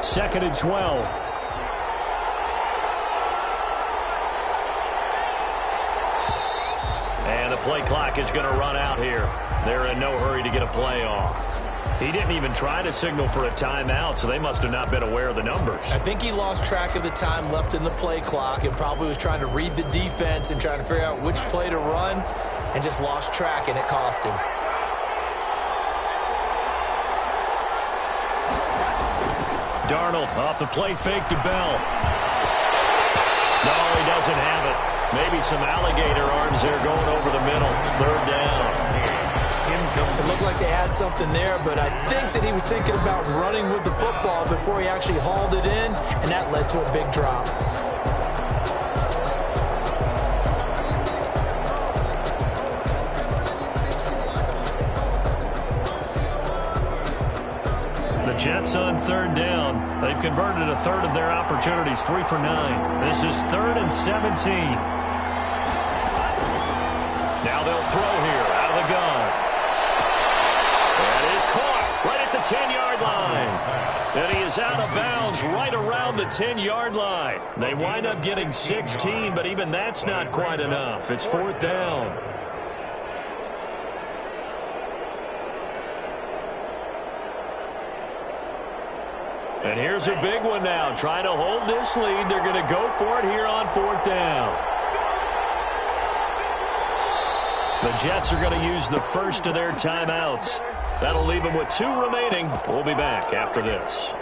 Second and 12. And the play clock is going to run out here. They're in no hurry to get a play off. He didn't even try to signal for a timeout, so they must have not been aware of the numbers. I think he lost track of the time left in the play clock and probably was trying to read the defense and trying to figure out which play to run and just lost track, and it cost him. Darnold off the play fake to Bell. No, he doesn't have it. Maybe some alligator arms there going over the middle. Third down. It looked like they had something there, but I think that he was thinking about running with the football before he actually hauled it in, and that led to a big drop. The Jets on third down. They've converted a third of their opportunities, 3 for 9. This is 3rd and 17. Now they'll throw here out of the gun. That is caught right at the 10-yard line. And he is out of bounds right around the 10-yard line. They wind up getting 16, but even that's not quite enough. It's 4th down. And here's a big one now. Trying to hold this lead. They're going to go for it here on 4th down. The Jets are going to use the first of their timeouts. That'll leave them with 2 remaining. We'll be back after this.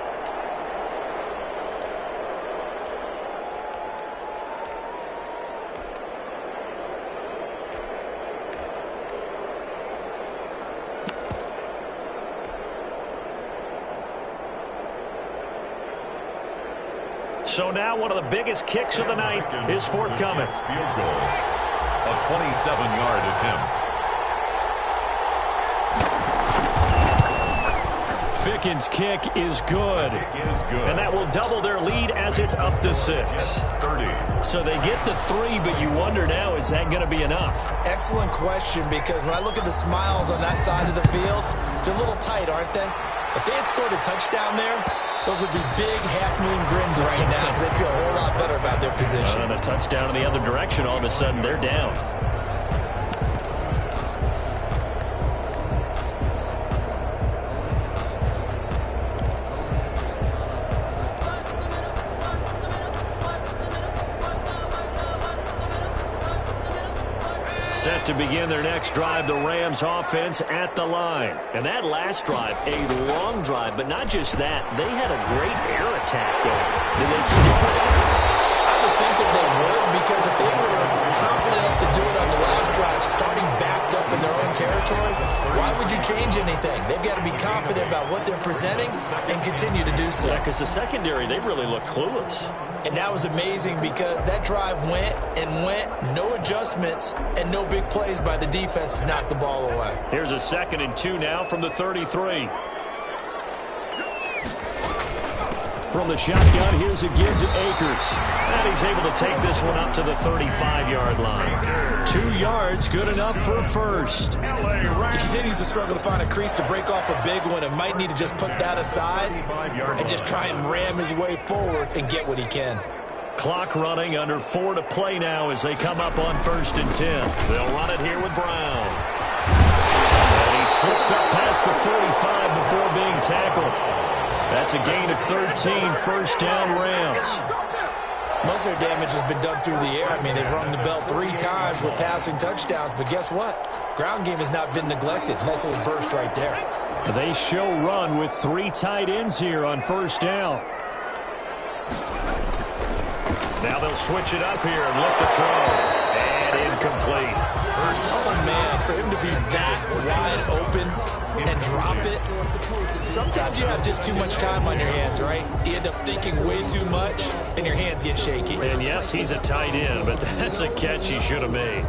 So now one of the biggest kicks of the night is forthcoming. Field goal. A 27-yard attempt. Fickens' kick is good. And that will double their lead as it's up to 6. 30. So they get to 3, but you wonder now, is that going to be enough? Excellent question, because when I look at the smiles on that side of the field, they're a little tight, aren't they? If they had scored a touchdown there, those would be big half-moon grins right now because they feel a whole lot better about their position. And a touchdown in the other direction, all of a sudden they're down. Set to begin their next drive, the Rams offense at the line. And that last drive, a long drive, but not just that. They had a great air attack going. Did they stick with it? I would think that they would, because if they were confident enough to do it on the last drive, starting backed up in their own territory, why would you change anything? They've got to be confident about what they're presenting and continue to do so. Yeah, because the secondary, they really look clueless. And that was amazing because that drive went and went, no adjustments, and no big plays by the defense to knock the ball away. Here's a 2nd and 2 now from the 33. From the shotgun, here's a give to Akers. And he's able to take this one up to the 35-yard line. 2 yards, good enough for a first. He continues to struggle to find a crease to break off a big one and might need to just put that aside and just try and ram his way forward and get what he can. Clock running, under 4 to play now as they come up on 1st and 10. They'll run it here with Brown. And he slips up past the 45 before being tackled. That's a gain of 13, first down Rams. Most of their damage has been done through the air. I mean, they've rung the bell 3 times with passing touchdowns, but guess what? Ground game has not been neglected. Nice little burst right there. They show run with 3 tight ends here on 1st down. Now they'll switch it up here and look to throw. And incomplete. Oh, man, for him to be that wide open and drop it. Sometimes you have just too much time on your hands, right? You end up thinking way too much, and your hands get shaky. And yes, he's a tight end, but that's a catch he should have made.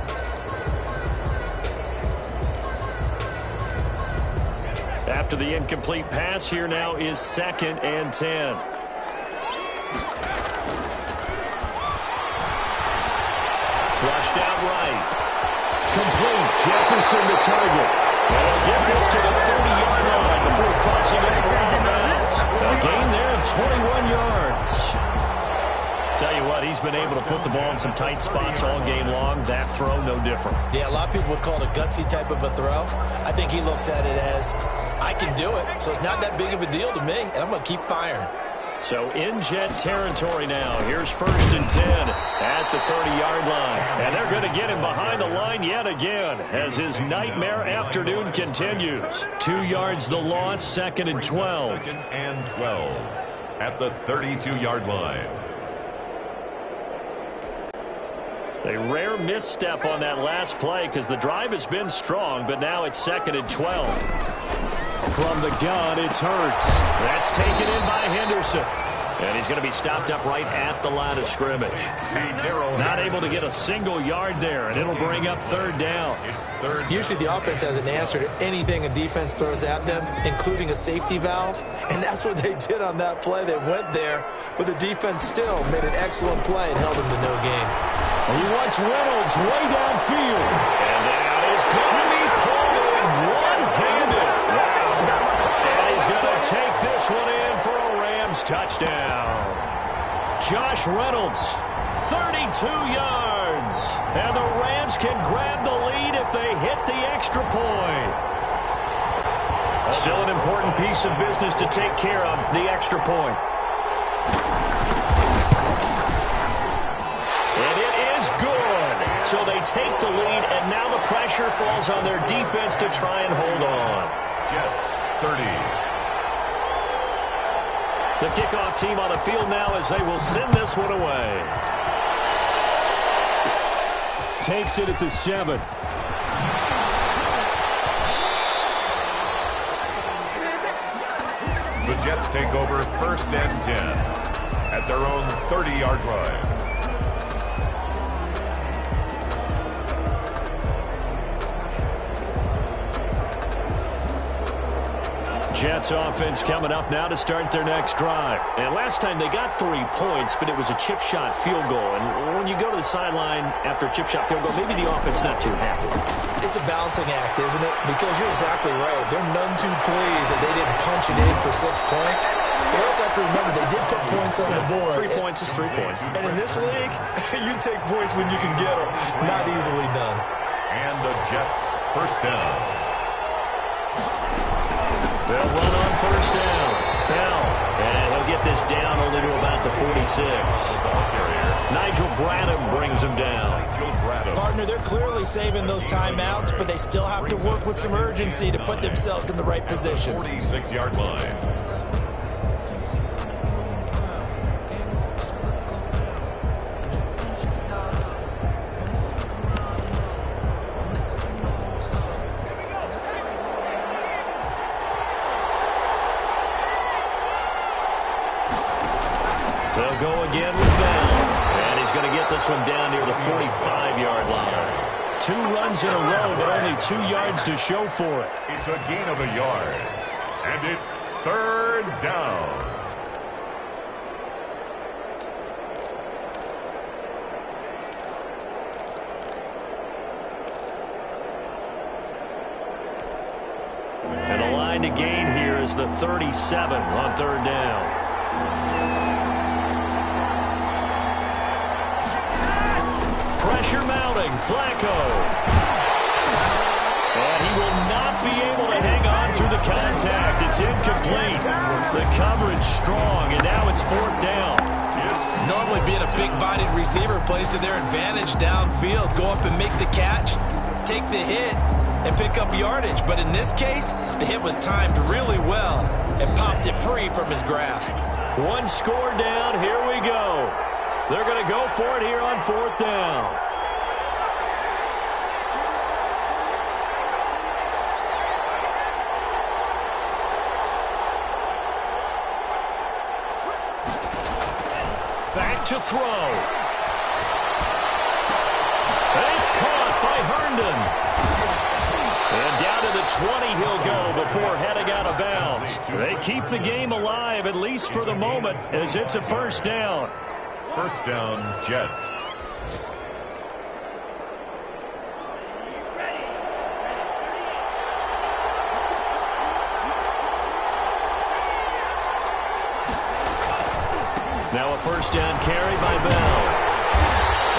After the incomplete pass, here now is 2nd and 10. Flushed out right. Complete. Jefferson the target. And he'll get this to the 30-yard line before crossing over out of bounds. A gain there of 21 yards. Tell you what, he's been able to put the ball in some tight spots all game long. That throw, no different. Yeah, a lot of people would call it a gutsy type of a throw. I think he looks at it as, I can do it, so it's not that big of a deal to me, and I'm going to keep firing. So in Jet territory now. Here's 1st and 10 at the 30-yard line. And they're going to get him behind the line yet again as his nightmare afternoon continues. 2 yards the loss, 2nd and 12. 2nd and 12 at the 32-yard line. A rare misstep on that last play because the drive has been strong, but now it's 2nd and 12. From the gun, it's Hurts. That's taken in by Henderson. And he's going to be stopped up right at the line of scrimmage. Not able to get a single yard there, and it'll bring up 3rd down. Usually the offense has an answer to anything a defense throws at them, including a safety valve. And that's what they did on that play. They went there, but the defense still made an excellent play and held them to no gain. He wants Reynolds way downfield. And that is going to be called in one-handed. And he's going to take this one in for a Rams touchdown. Josh Reynolds, 32 yards. And the Rams can grab the lead if they hit the extra point. Still an important piece of business to take care of, the extra point. And it is good. So they take the lead, and now the pressure falls on their defense to try and hold on. Jets 30. The kickoff team on the field now as they will send this one away. Takes it at the 7. The Jets take over 1st and 10 at their own 30-yard line. Jets offense coming up now to start their next drive. And last time they got 3 points, but it was a chip shot field goal. And when you go to the sideline after a chip shot field goal, maybe the offense not too happy. It's a balancing act, isn't it? Because you're exactly right. They're none too pleased that they didn't punch it in for 6 points. They also have to remember they did put points on the board. 3 points is 3 points. And in this league, you take points when you can get them. Not easily done. And the Jets 1st down. They'll run on 1st down. Bell. And he'll get this down only to about the 46. Nigel Bradham brings him down. Partner, they're clearly saving those timeouts, but they still have to work with some urgency to put themselves in the right position. 46-yard line. They'll go again with Bell. And he's going to get this one down near the 45-yard line. 2 runs in a row, but only 2 yards to show for it. It's a gain of a yard. And it's 3rd down. And the line to gain here is the 37 on 3rd down. Pressure mounting, Flacco. And he will not be able to hang on through the contact. It's incomplete. The coverage strong, and now it's 4th down. Normally being a big-bodied receiver plays to their advantage downfield. Go up and make the catch, take the hit, and pick up yardage. But in this case, the hit was timed really well and popped it free from his grasp. 1 score down. Here we go. They're going to go for it here on 4th down. Back to throw. It's caught by Herndon. And down to the 20 he'll go before heading out of bounds. They keep the game alive, at least for the moment, as it's a 1st down. 1st down, Jets. Now a first down carry by Bell.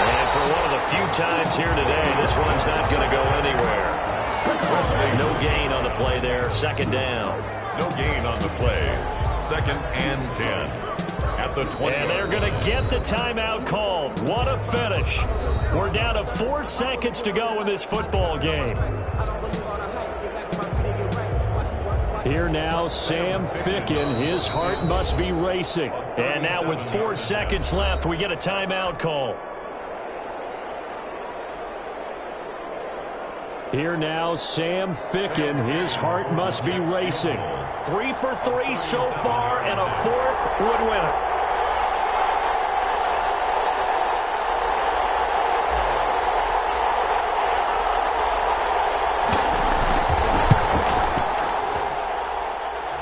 And for one of the few times here today, this one's not going to go anywhere. No gain on the play there. Second down. No gain on the play. 2nd and 10. At the 20. And they're going to get the timeout called. What a finish. We're down to 4 seconds to go in this football game. Here now, Sam Ficken. His heart must be racing. And now with 4 seconds left, we get a timeout call. Here now, Sam Ficken. His heart must be racing. 3 for 3 so far, and a 4th would win it.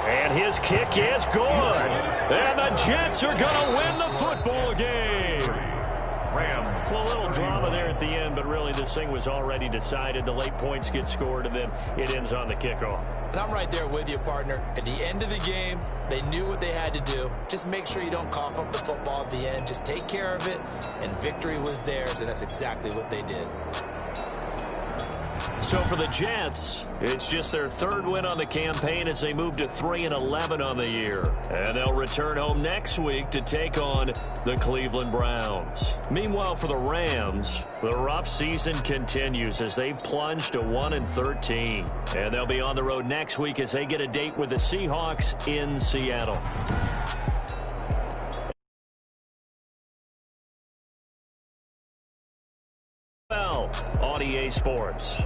And his kick is good. And the Jets are going to win the football game. Rams. So a little drama there at the end, but really this thing was already decided. The late points get scored, and then it ends on the kickoff. And I'm right there with you, partner. At the end of the game, they knew what they had to do. Just make sure you don't cough up the football at the end. Just take care of it, and victory was theirs, and that's exactly what they did. So for the Jets, it's just their 3rd win on the campaign as they move to 3-11 on the year. And they'll return home next week to take on the Cleveland Browns. Meanwhile, for the Rams, the rough season continues as they've plunged to 1-13. And they'll be on the road next week as they get a date with the Seahawks in Seattle. On EA Sports.